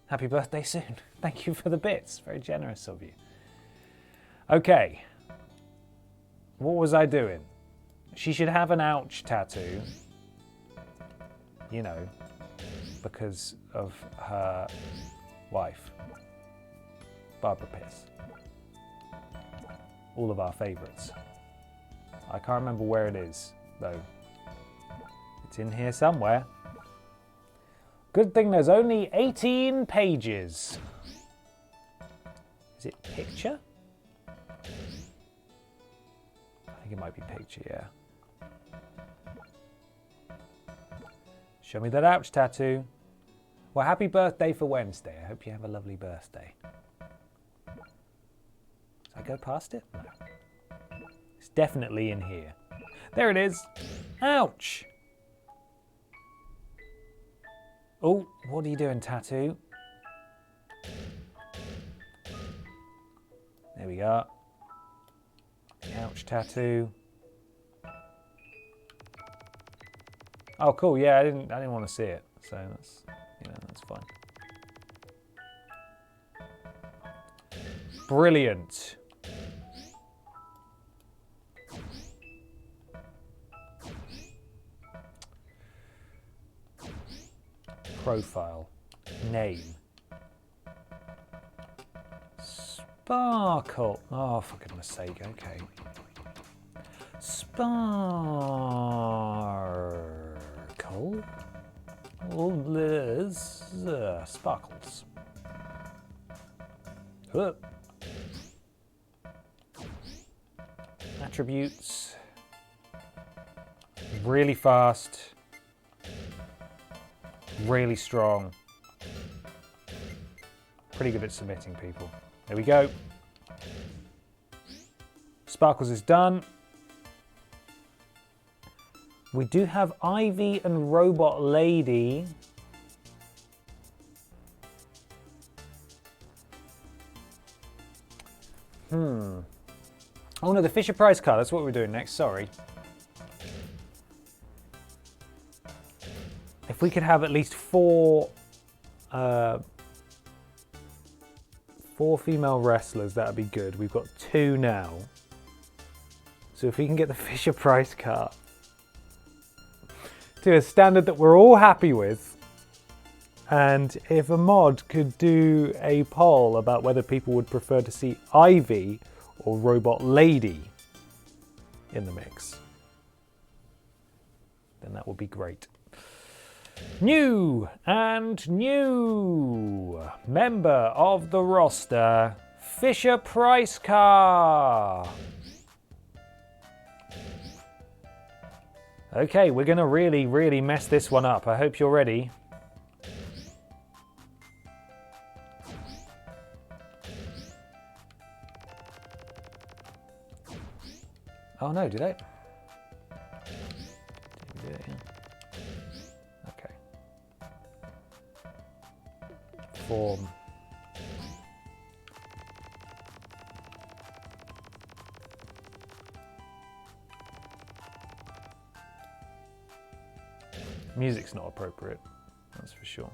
happy birthday soon. Thank you for the bits. Very generous of you. Okay. What was I doing? She should have an ouch tattoo. You know, because of her wife, Barbara Piss. All of our favourites. I can't remember where it is, though. It's in here somewhere. Good thing there's only 18 pages. Is it picture? I think it might be picture, yeah. Show me that ouch tattoo. Well, happy birthday for Wednesday. I hope you have a lovely birthday. Did I go past it? No. It's definitely in here. There it is. Ouch. Oh, what are you doing, tattoo? There we go. Ouch tattoo. Oh, cool. Yeah, I didn't want to see it, so that's, that's fine. Brilliant. Profile. Name. Sparkle. Oh, for goodness sake. Okay. Sparkle. Liz. Sparkles. Attributes. Really fast. Really strong. Pretty good at submitting people. There we go. Sparkles is done. We do have Ivy and Robot Lady. Oh no, the Fisher Price card. That's what we're doing next. Sorry. If we could have at least four female wrestlers, that'd be good. We've got 2 now. So if we can get the Fisher Price card to a standard that we're all happy with, and if a mod could do a poll about whether people would prefer to see Ivy or Robot Lady in the mix, then that would be great. New and new member of the roster, Fisher Price car. Okay, we're gonna really mess this one up. I hope you're ready. Oh no, did I? Did we do it? Yeah. Okay. Form. Music's not appropriate, that's for sure.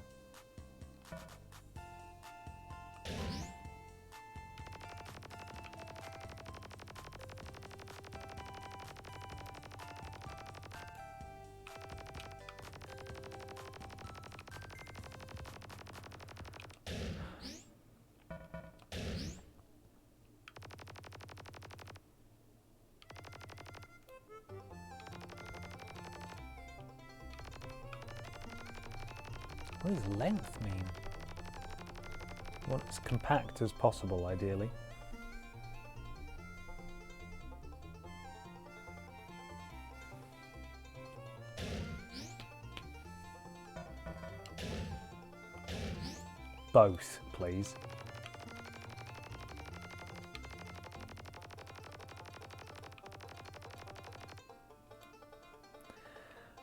What does length mean? You want as compact as possible, ideally. Both, please.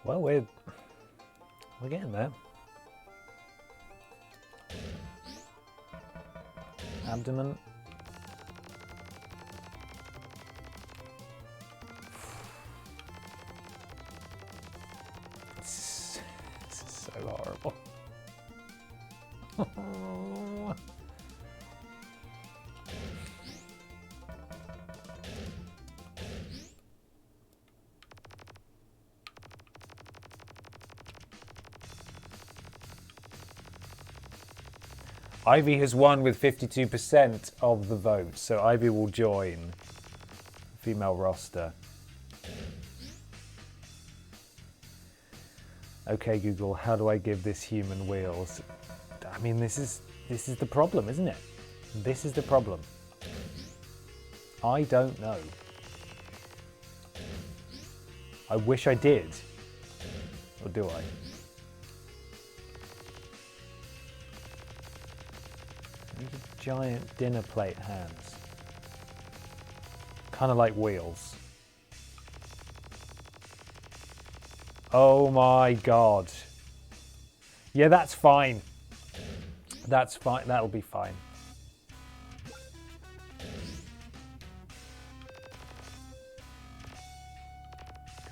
Well, we're getting there. Abdomen. This is so horrible. Ivy has won with 52% of the vote, so Ivy will join the female roster. Okay, Google, how do I give this human wheels? I mean, this is the problem, isn't it? This is the problem. I don't know. I wish I did. Or do I? These are giant dinner plate hands. Kind of like wheels. Oh my god. Yeah, that's fine. That's fine. That'll be fine.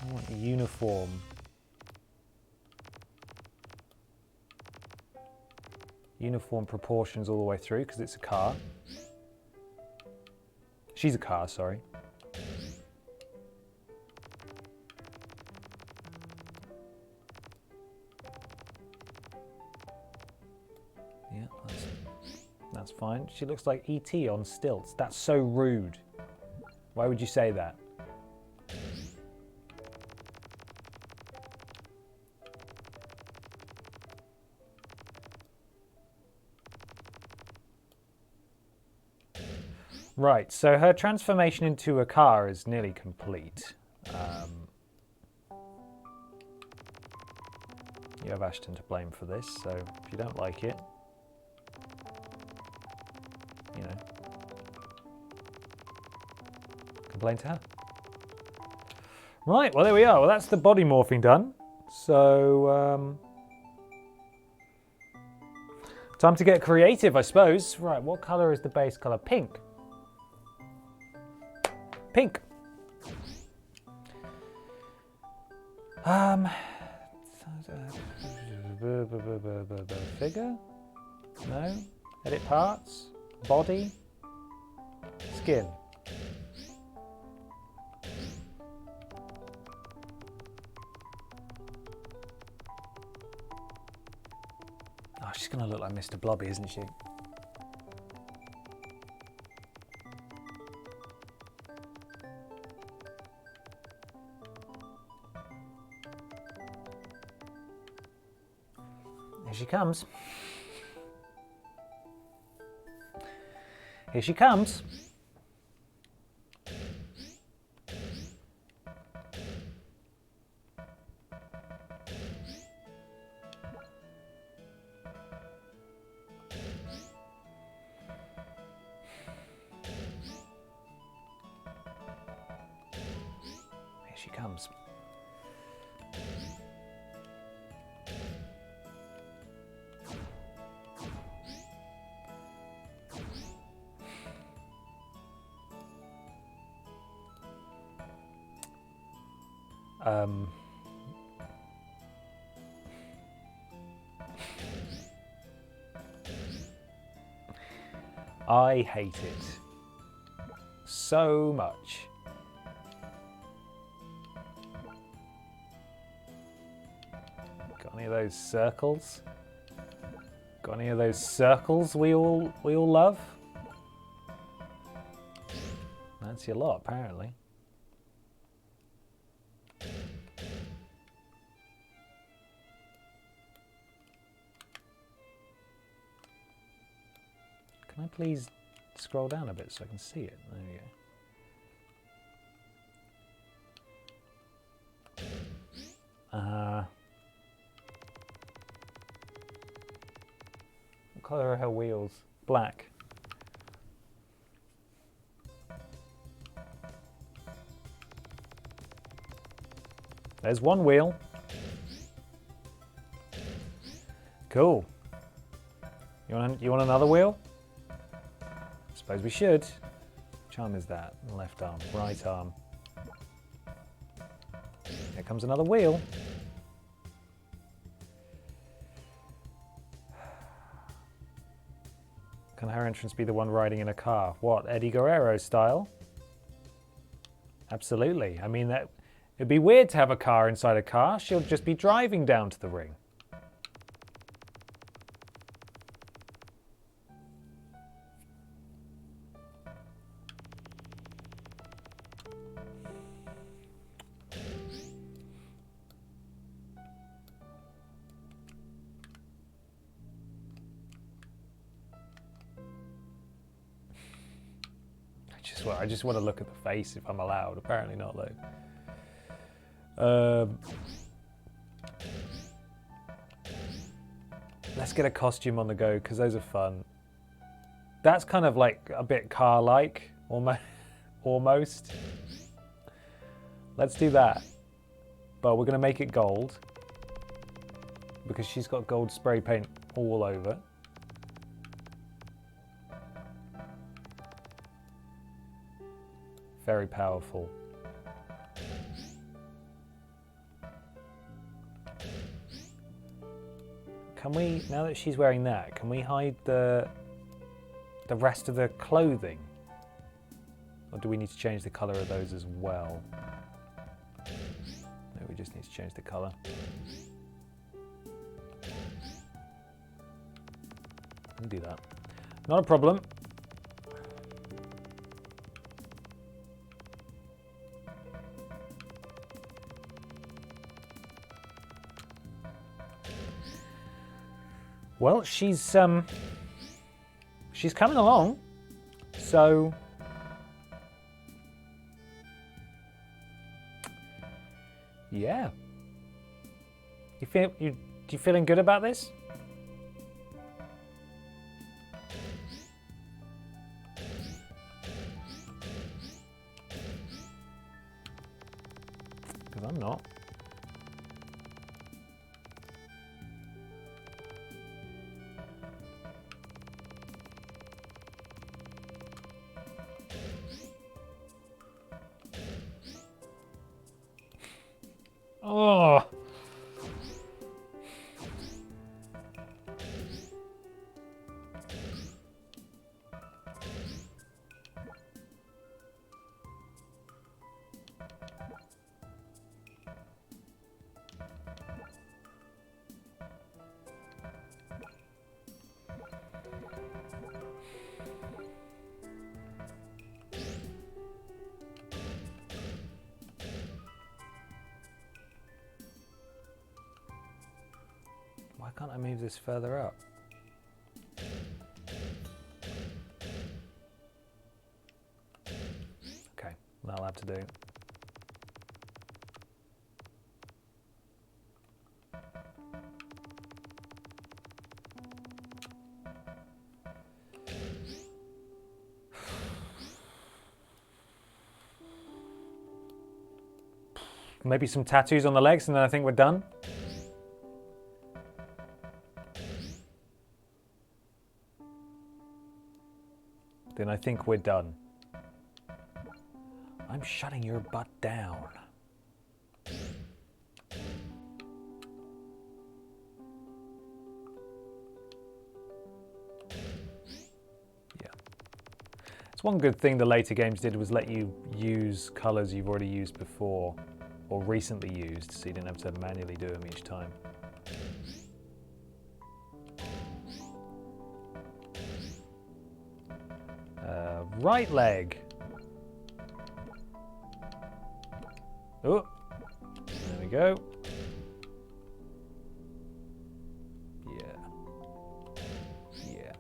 I want a uniform. Uniform proportions all the way through because it's a car. She's a car, sorry. Yeah, that's fine. She looks like E.T. on stilts. That's so rude. Why would you say that? Right, so her transformation into a car is nearly complete. You have Ashton to blame for this, so if you don't like it, you know, complain to her. Right, well there we are. Well, that's the body morphing done. So, time to get creative, I suppose. Right, what colour is the base colour? Pink. Pink. Figure? No. Edit parts. Body. Skin. Oh, she's gonna look like Mr. Blobby, isn't she? Here she comes. Here she comes. Here she comes. I hate it so much. Got any of those circles? Got any of those circles we all love? That's your lot, apparently. Can I please scroll down a bit so I can see it? There we go. What colour are her wheels? Black. There's one wheel. Cool. You want another wheel? Suppose we should. Which arm is that? Left arm, right arm. Here comes another wheel. Can her entrance be the one riding in a car? What, Eddie Guerrero style? Absolutely. I mean, it'd be weird to have a car inside a car. She'll just be driving down to the ring. I just want to look at the face if I'm allowed. Apparently not, though. Let's get a costume on the go because those are fun. That's kind of like a bit car-like, almost. Let's do that. But we're going to make it gold because she's got gold spray paint all over. Very powerful. Can we, now that she's wearing that, can we hide the rest of the clothing? Or do we need to change the colour of those as well? No, we just need to change the colour. We'll do that. Not a problem. Well, she's coming along, so yeah. You feeling good about this? Because I'm not. Oh. Why can't I move this further up? Okay, that'll have to do. Maybe some tattoos on the legs and then I think we're done. Then I think we're done. I'm shutting your butt down. Yeah. It's one good thing the later games did was let you use colours you've already used before or recently used, so you didn't have to manually do them each time. Right leg. Oh, there we go. Yeah. Yeah.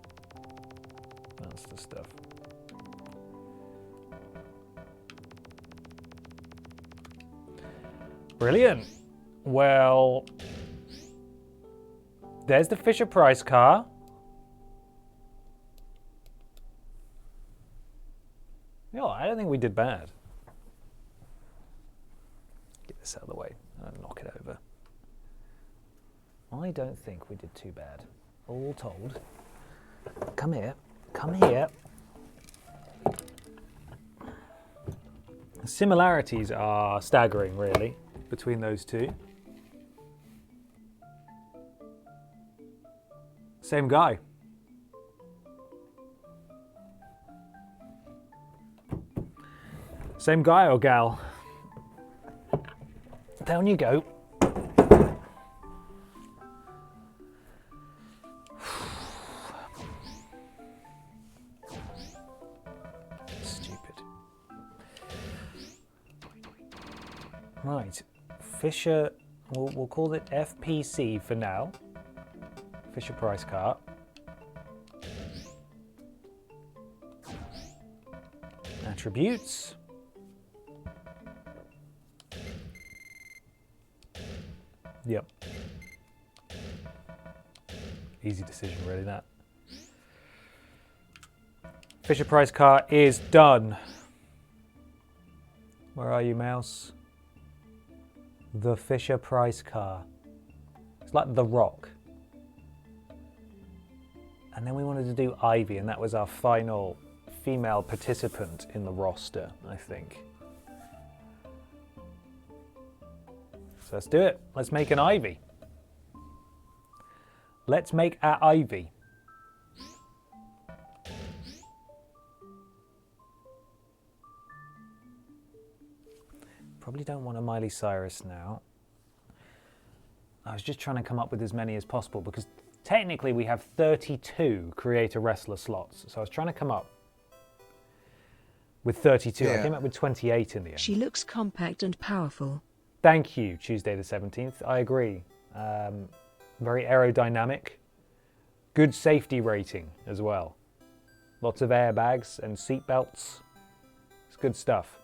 That's the stuff. Brilliant. Well, there's the Fisher-Price car. No, I don't think we did bad. Get this out of the way and knock it over. I don't think we did too bad. All told. Come here. Come here. The similarities are staggering, really, between those two. Same guy. Same guy or gal? Down you go. Stupid. Right, Fisher, we'll call it FPC for now. Fisher-Price car. Attributes. Yep. Easy decision, really, that. Fisher Price car is done. Where are you, mouse? The Fisher Price car. It's like The Rock. And then we wanted to do Ivy, and that was our final female participant in the roster, I think. So let's do it. Let's make an Ivy. Let's make our Ivy. Probably don't want a Miley Cyrus now. I was just trying to come up with as many as possible because technically we have 32 creator wrestler slots. So I was trying to come up with 32. I came up with 28 in the end. She looks compact and powerful. Thank you, Tuesday the 17th. I agree. Very aerodynamic. Good safety rating as well. Lots of airbags and seat belts. It's good stuff.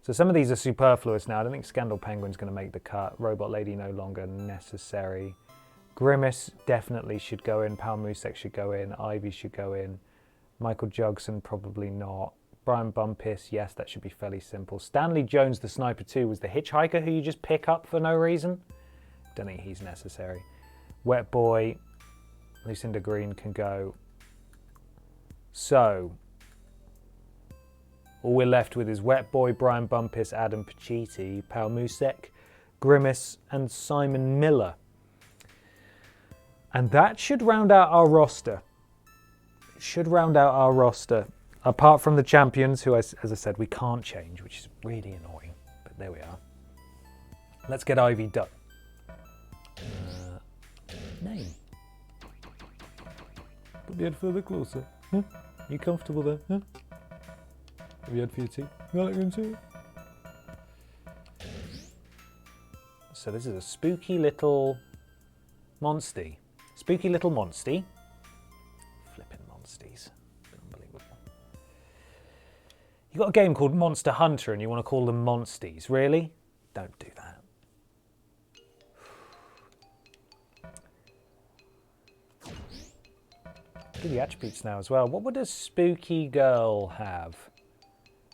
So some of these are superfluous now. I don't think Scandal Penguin's going to make the cut. Robot Lady no longer necessary. Grimace definitely should go in. Pal Musek should go in. Ivy should go in. Michael Jugson probably not. Brian Bumpus, yes, that should be fairly simple. Stanley Jones, the Sniper 2, was the hitchhiker who you just pick up for no reason. Don't think he's necessary. Wet Boy, Lucinda Green can go. So, all we're left with is Wet Boy, Brian Bumpus, Adam Pacitti, Pal Musek, Grimace, and Simon Miller. And that should round out our roster. It should round out our roster. Apart from the champions, who, as I said, we can't change, which is really annoying. But there we are. Let's get Ivy done. Name. Put the head further closer. Huh? You comfortable there? Huh? Have you had for your tea? You like your tea? So this is a spooky little monstie. Spooky little monstie. Flipping monsties. Unbelievable. You got a game called Monster Hunter and you want to call them monsties. Really? Don't do that. Look at the attributes now as well. What would a spooky girl have?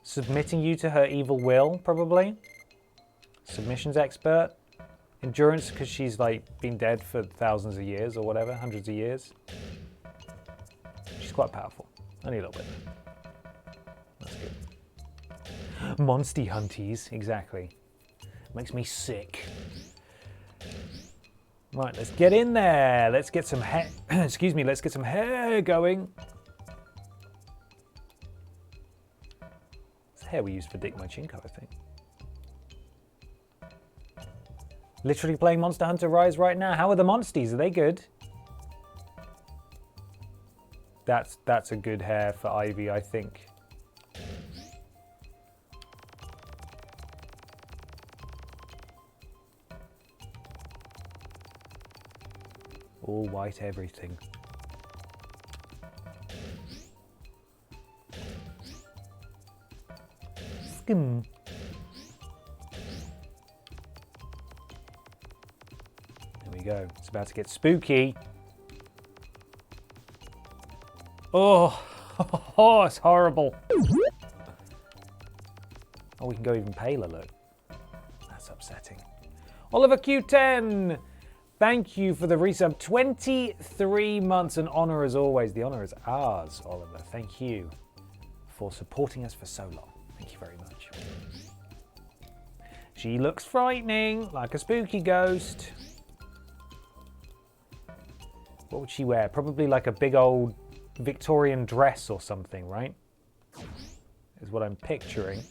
Submitting you to her evil will, probably. Submissions expert. Endurance, because she's like been dead for thousands of years or whatever, hundreds of years. She's quite powerful. Only a little bit. That's good. Monsty hunties, exactly. Makes me sick. Right, let's get in there. Let's get some hair. Excuse me, let's get some hair going. It's the hair we used for Dick Machinko, I think. Literally playing Monster Hunter Rise right now. How are the monsties? Are they good? That's a good hair for Ivy, I think. All white everything. Skim. There we go. It's about to get spooky. Oh, oh, it's horrible. Oh, we can go even paler, look. That's upsetting. Oliver Q10. Thank you for the resub. 23 months, an honor as always. The honor is ours, Oliver. Thank you for supporting us for so long. Thank you very much. She looks frightening, like a spooky ghost. What would she wear? Probably like a big old Victorian dress or something, right? Is what I'm picturing.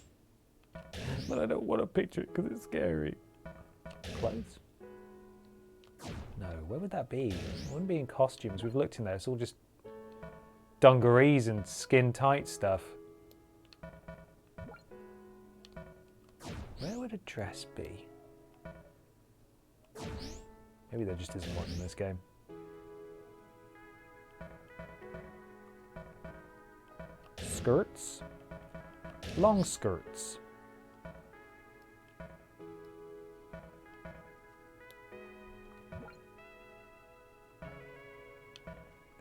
But I don't want to picture it because it's scary. Clothes? No, where would that be? It wouldn't be in costumes. We've looked in there. It's all just dungarees and skin-tight stuff. Where would a dress be? Maybe there just isn't one in this game. Skirts? Long skirts.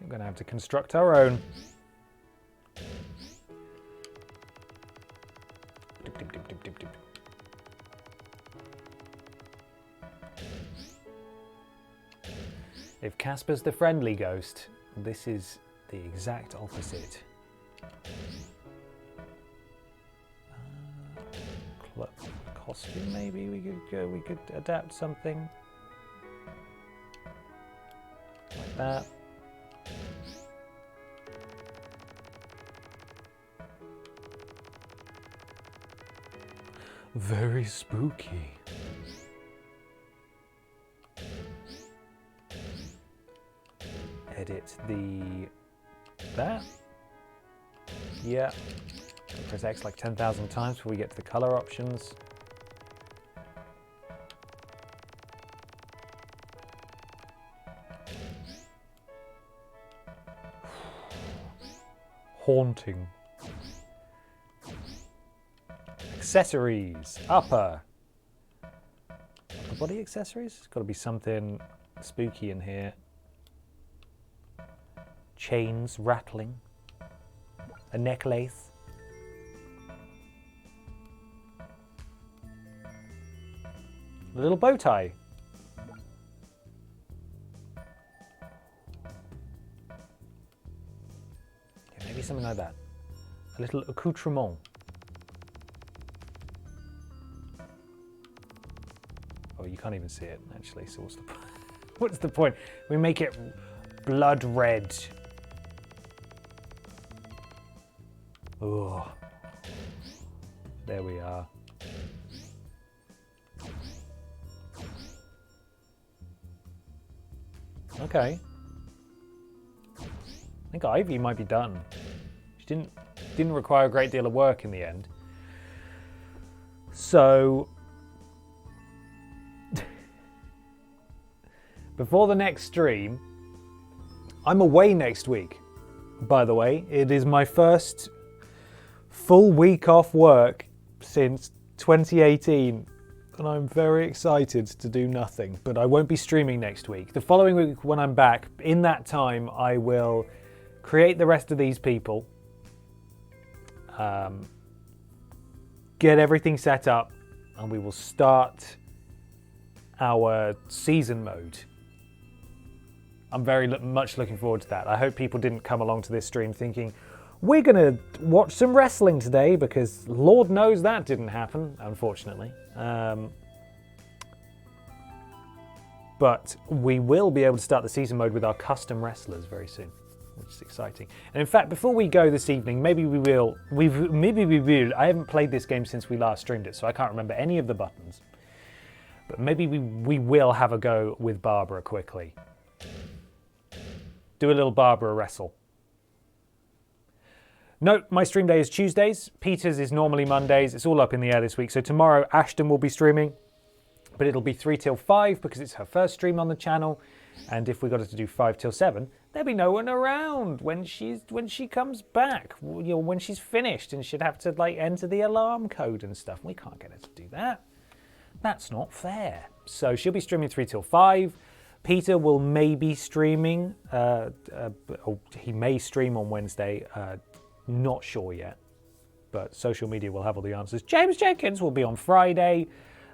We're going to have to construct our own. Dip, dip, dip, dip, dip, dip. If Casper's the friendly ghost, this is the exact opposite. Costume, maybe we could adapt something like that. Very spooky. Edit that. Yeah. Press X like 10,000 times before we get to the color options. Haunting. Accessories. Upper body accessories? There's got to be something spooky in here. Chains rattling. A necklace. A little bow tie. Okay, maybe something like that. A little accoutrement. Oh, you can't even see it, actually, so what's the point? What's the point? We make it blood red. Oh. There we are. Okay. I think Ivy might be done. She didn't require a great deal of work in the end. So before the next stream, I'm away next week, by the way. It is my first full week off work since 2018. And I'm very excited to do nothing, but I won't be streaming next week. The following week when I'm back, in that time, I will create the rest of these people, get everything set up, and we will start our season mode. I'm very much looking forward to that. I hope people didn't come along to this stream thinking, we're going to watch some wrestling today, because Lord knows that didn't happen, unfortunately. But we will be able to start the season mode with our custom wrestlers very soon, which is exciting. And in fact, before we go this evening, maybe we will. I haven't played this game since we last streamed it, so I can't remember any of the buttons. But maybe we will have a go with Barbara quickly. Do a little Barbara wrestle. Note, my stream day is Tuesdays. Peter's is normally Mondays. It's all up in the air this week. So tomorrow, Ashton will be streaming, but it'll be 3 till 5 because it's her first stream on the channel. And if we got her to do 5 till 7, there'll be no one around when she comes back. You know, when she's finished, and she'd have to like enter the alarm code and stuff. We can't get her to do that. That's not fair. So she'll be streaming 3 till 5. Peter will maybe streaming. He may stream on Wednesday. Not sure yet, but social media will have all the answers. James Jenkins will be on Friday,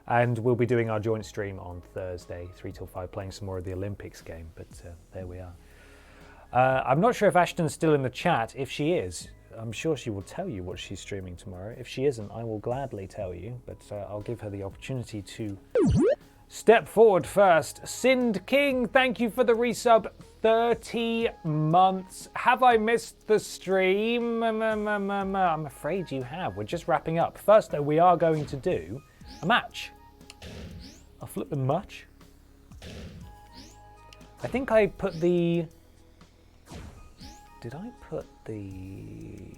and we'll be doing our joint stream on Thursday, 3 till 5, playing some more of the Olympics game, but there we are. I'm not sure if Ashton's still in the chat. If she is, I'm sure she will tell you what she's streaming tomorrow. If she isn't, I will gladly tell you, but I'll give her the opportunity to step forward first. Sind King, thank you for the resub. 30 months. Have I missed the stream? I'm afraid you have. We're just wrapping up. First, though, we are going to do a match. I'll flip the match. I think I put the... Did I put the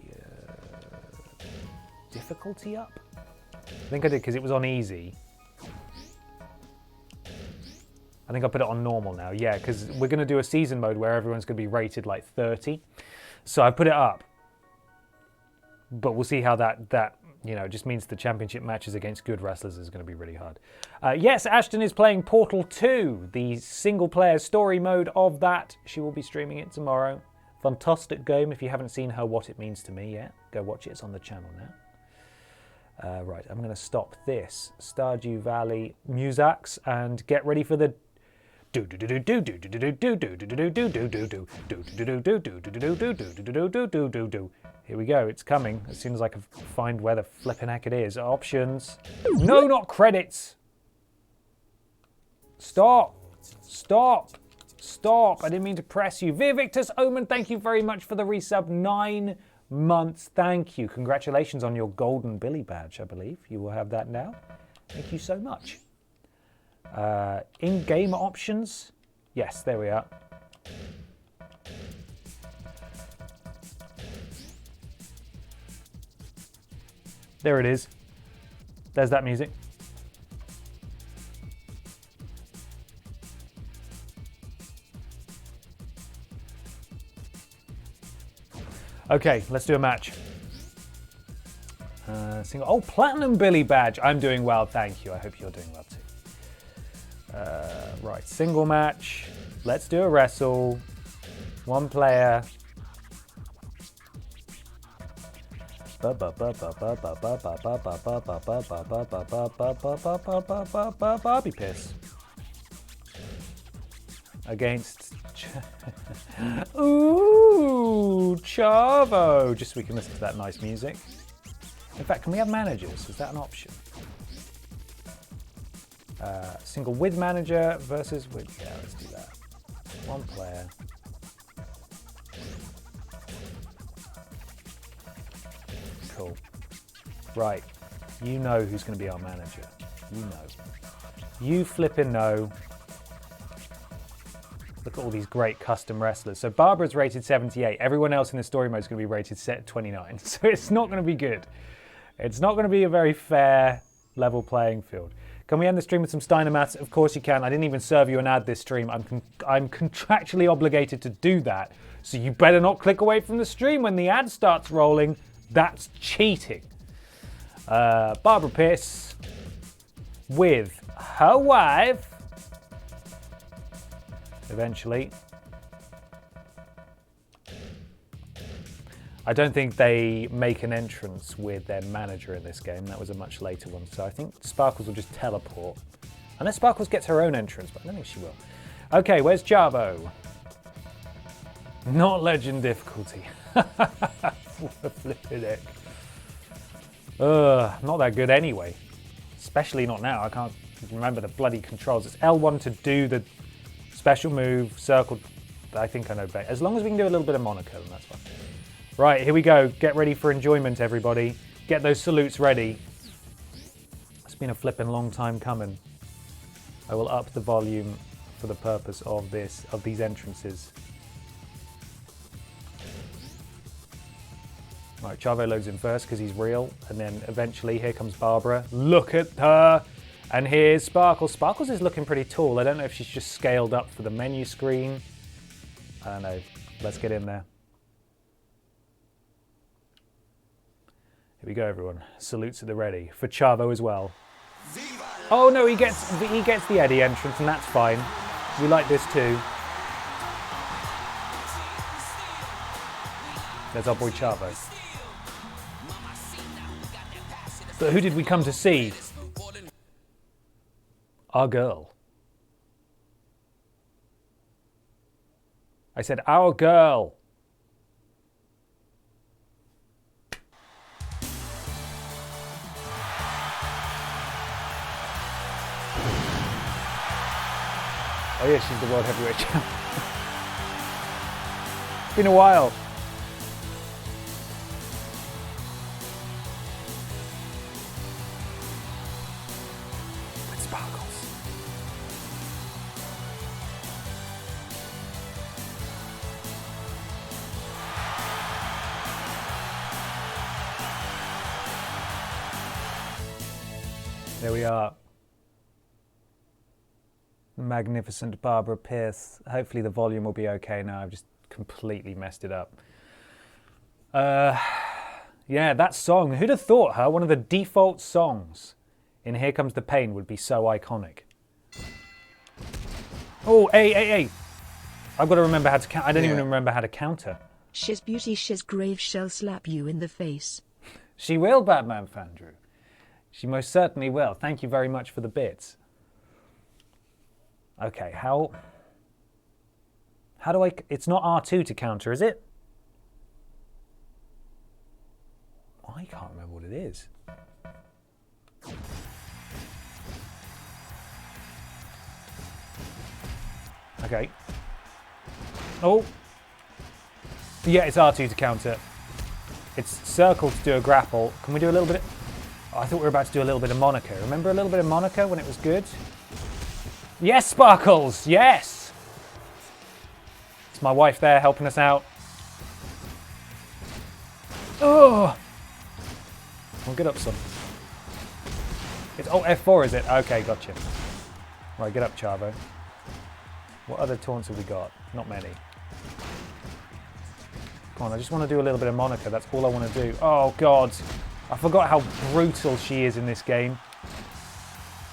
difficulty up? I think I did, because it was on easy. I think I'll put it on normal now, yeah, because we're going to do a season mode where everyone's going to be rated like 30. So I put it up. But we'll see how that you know, it just means the championship matches against good wrestlers is going to be really hard. Yes, Ashton is playing Portal 2, the single-player story mode of that. She will be streaming it tomorrow. Fantastic game. If you haven't seen her What It Means to Me yet, go watch it. It's on the channel now. Right, I'm going to stop this Stardew Valley Musax and get ready for the Here we go, it's coming as soon as I can find where the flipping heck it is. Options. No, not credits. Stop. Stop. Stop. I didn't mean to press you. Victus Omen, thank you very much for the resub. 9 months. Thank you. Congratulations on your golden Billy badge, I believe. You will have that now. Thank you so much. In-game options. Yes, there we are. There it is. There's that music. Okay, let's do a match. Single. Oh, Platinum Billy badge. I'm doing well, thank you. I hope you're doing well too. Right, single match. Let's do a wrestle. 1 player. Barbie piss. Against ooh, Chavo. Just so we can listen to that nice music. In fact, can we have managers? Is that an option? Single with manager versus with... Yeah, let's do that. 1 player. Cool. Right. You know who's going to be our manager. You know. You flipping know. Look at all these great custom wrestlers. So Barbara's rated 78. Everyone else in the story mode is going to be rated 29. So it's not going to be good. It's not going to be a very fair, level playing field. Can we end the stream with some Steiner maths? Of course you can. I didn't even serve you an ad this stream. I'm contractually obligated to do that. So you better not click away from the stream when the ad starts rolling. That's cheating. Barbara Pierce with her wife. Eventually. I don't think they make an entrance with their manager in this game. That was a much later one. So I think Sparkles will just teleport. Unless Sparkles gets her own entrance, but I don't think she will. Okay, where's Chavo? Not legend difficulty. Flipping heck. Not that good anyway. Especially not now. I can't remember the bloody controls. It's L1 to do the special move, circle. I think I know better. As long as we can do a little bit of Monaco, then that's fine. Right, here we go. Get ready for enjoyment, everybody. Get those salutes ready. It's been a flipping long time coming. I will up the volume for the purpose of these entrances. Right, Chavo loads in first because he's real, and then eventually here comes Barbara. Look at her! And here's Sparkles. Sparkles is looking pretty tall. I don't know if she's just scaled up for the menu screen. I don't know. Let's get in there. Here we go, everyone. Salutes at the ready. For Chavo as well. Oh no, he gets the Eddie entrance, and that's fine. We like this too. There's our boy Chavo. But who did we come to see? Our girl. I said our girl. Oh yeah, she's the World Heavyweight Champion. It's been a while. With Sparkles. There we are. Magnificent Barbara Pierce. Hopefully the volume will be okay now. I've just completely messed it up. Yeah, that song. Who'd have thought, one of the default songs in Here Comes the Pain would be so iconic. Oh, hey. I've got to remember how to count. I don't even remember how to counter. Shiz beauty, shiz grave shall slap you in the face. She will, Batman Fandrew. She most certainly will. Thank you very much for the bits. Okay, how do I... It's not R2 to counter, is it? I can't remember what it is. Okay. Oh. Yeah, it's R2 to counter. It's circle to do a grapple. Can we do a little bit of... Oh, I thought we were about to do a little bit of Monica. Remember a little bit of Monica when it was good? Yes, Sparkles! Yes! It's my wife there helping us out. Oh! Well, get up, son. It's... Oh, F4 is it? Okay, gotcha. Right, get up, Chavo. What other taunts have we got? Not many. Come on, I just want to do a little bit of Monica. That's all I want to do. Oh, God. I forgot how brutal she is in this game.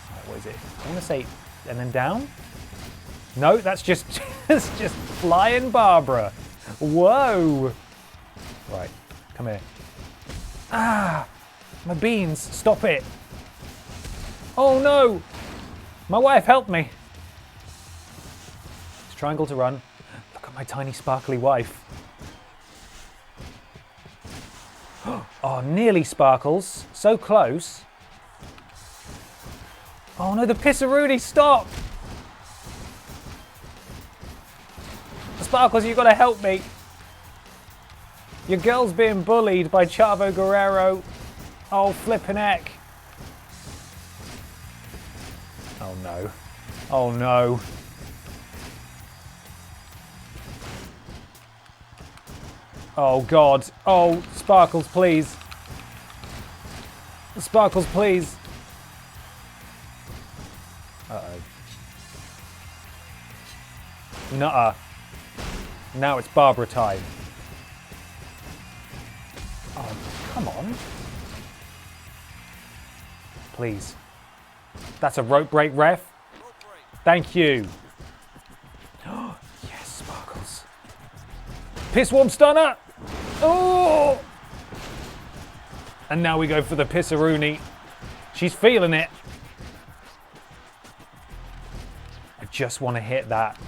Right, what is it? I want to say... And then down? No, that's just... It's just flying Barbara. Whoa. Right, come here. Ah! My beans. Stop it. Oh, no. My wife helped me. It's triangle to run. Look at my tiny sparkly wife. Oh, nearly Sparkles. So close. Oh no, the Pissaroonie, stop! Sparkles, you've got to help me. Your girl's being bullied by Chavo Guerrero. Oh, flippin' heck. Oh no. Oh no. Oh God. Oh, Sparkles, please. Sparkles, please. Uh-oh. Nuh-uh. Now it's Barbara time. Oh, come on. Please. That's a rope break, ref. Thank you. Yes, Sparkles. Pissworm stunner. Oh! And now we go for the Pissaroonie. She's feeling it. I just want to hit that.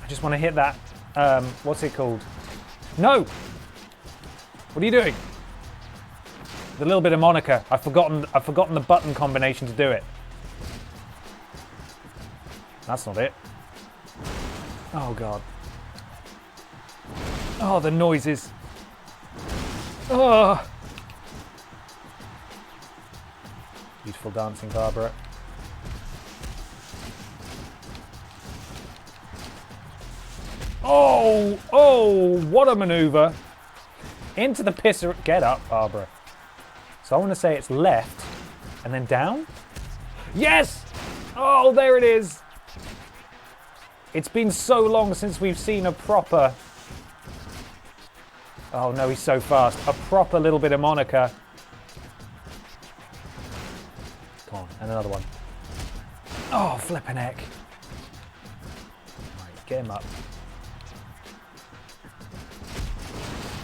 I just want to hit that. What's it called? No! What are you doing? The little bit of Monica. I've forgotten the button combination to do it. That's not it. Oh God. Oh, the noises. Oh. Beautiful dancing, Barbara. Oh, oh, what a maneuver. Into the pisser. Get up, Barbara. So I want to say it's left and then down. Yes! Oh, there it is. It's been so long since we've seen a proper... Oh no, he's so fast. A proper little bit of Monica. Come on, and another one. Oh, flippin' heck. Right, get him up.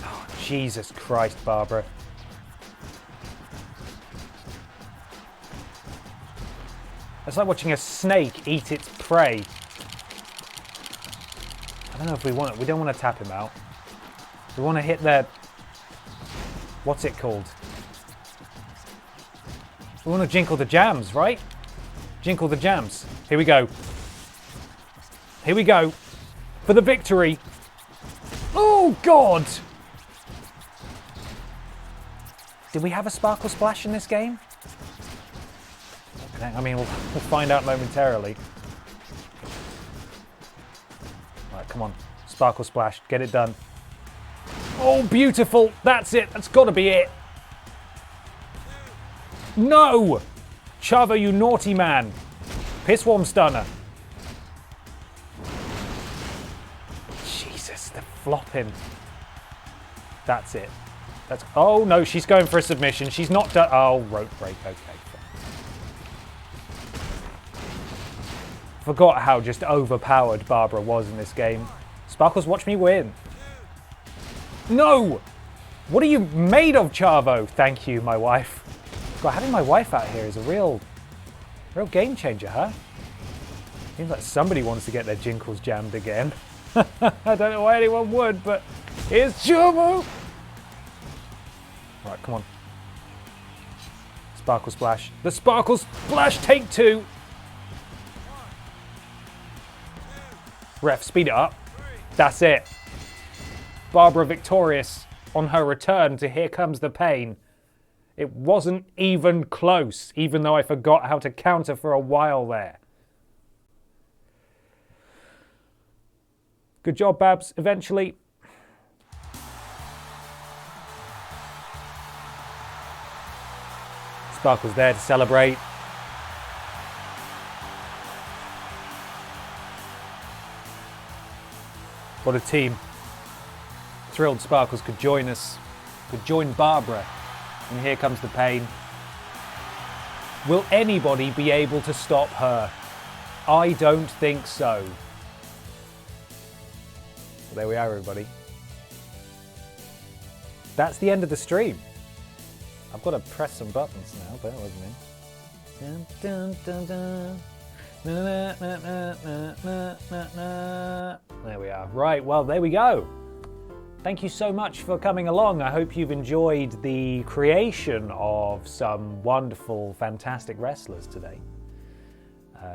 Oh, Jesus Christ, Barbara. It's like watching a snake eat its prey. I don't know if we want it. We don't want to tap him out. We want to hit the... What's it called? We want to jinkle the jams, right? Jinkle the jams. Here we go. Here we go. For the victory. Oh, God! Did we have a Sparkle Splash in this game? I mean, we'll find out momentarily. Right, come on. Sparkle Splash. Get it done. Oh, beautiful. That's it. That's got to be it. No! Chavo, you naughty man. Pissworm stunner. Jesus, they're flopping. That's it. That's. Oh no, she's going for a submission. She's not done. Oh, rope break. Okay. Forgot how just overpowered Barbara was in this game. Sparkles, watch me win. No! What are you made of, Chavo? Thank you, my wife. God, having my wife out here is a real game changer, huh? Seems like somebody wants to get their jinkles jammed again. I don't know why anyone would, but here's Chavo. Right, come on. Sparkle Splash. The Sparkle Splash, take 2. Ref, speed it up. That's it. Barbara victorious on her return to Here Comes the Pain. It wasn't even close, even though I forgot how to counter for a while there. Good job, Babs, eventually. Sparkle's there to celebrate. What a team. Thrilled Sparkles could join us, could join Barbara, and Here Comes the Pain. Will anybody be able to stop her? I don't think so. Well, there we are, everybody. That's the end of the stream. I've got to press some buttons now, bear with me. Dun, dun, dun, dun. Na, na, na, na, na, na, na. There we are. Right, well, there we go. Thank you so much for coming along. I hope you've enjoyed the creation of some wonderful, fantastic wrestlers today.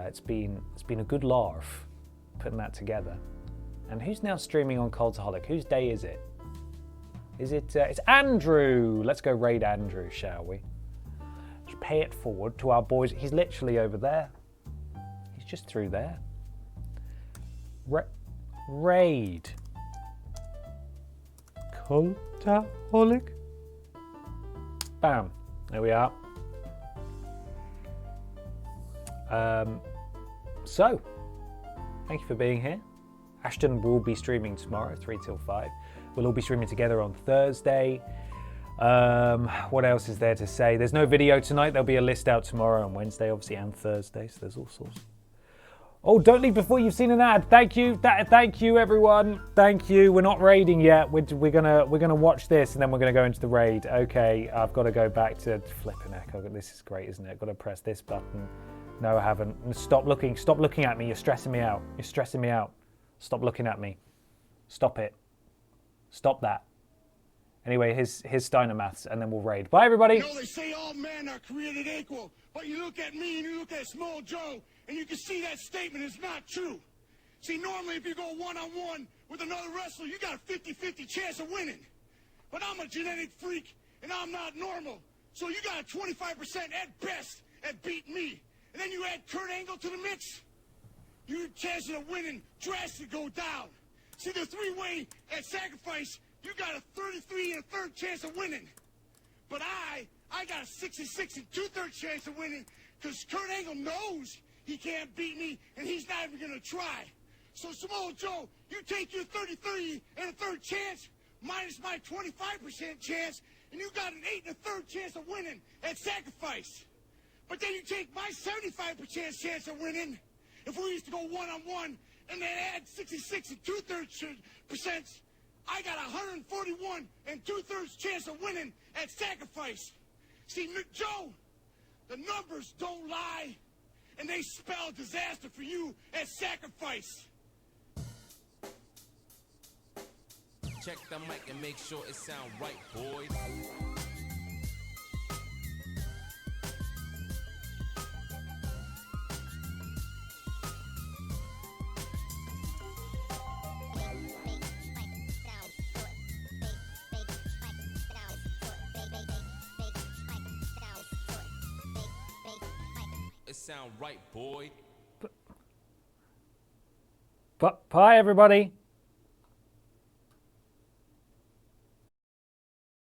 It's been a good laugh putting that together. And who's now streaming on Cultaholic? Whose day is it? Is it? It's Andrew. Let's go raid Andrew, shall we? Let's pay it forward to our boys. He's literally over there. He's just through there. Raid. Cultaholic. Bam. There we are. So, thank you for being here. Ashton will be streaming tomorrow, 3 till 5. We'll all be streaming together on Thursday. What else is there to say? There's no video tonight. There'll be a list out tomorrow and Wednesday, obviously, and Thursday. So there's all sorts. Oh, don't leave before you've seen an ad. Thank you, thank you, everyone. Thank you. We're not raiding yet. We're gonna watch this and then we're gonna go into the raid. Okay, I've got to go back to flipping echo. This is great, isn't it? I've got to press this button. No, I haven't. Stop looking. Stop looking at me. You're stressing me out. You're stressing me out. Stop looking at me. Stop it. Stop that. Anyway, here's Steiner Maths, and then we'll raid. Bye, everybody. You know, they say all men are created equal, but you look at me and you look at Small Joe, and you can see that statement is not true. See, normally if you go one-on-one with another wrestler, you got a 50-50 chance of winning. But I'm a genetic freak, and I'm not normal. So you got a 25% at best at beating me. And then you add Kurt Angle to the mix, your chances of winning drastically go down. See, the three-way at sacrifice, you got a 33 and a third chance of winning. But I got a 66 and 2/3 chance of winning because Kurt Angle knows he can't beat me and he's not even going to try. So, Samoa Joe, you take your 33 and a third chance minus my 25% chance, and you got an 8 and a third chance of winning at sacrifice. But then you take my 75% chance of winning if we used to go one-on-one and then add 66 and 2/3%. I got 141 and 2/3 chance of winning at sacrifice. See, Joe, the numbers don't lie, and they spell disaster for you at sacrifice. Check the mic and make sure it sound right, boys. Sound right, boy. Bye, everybody.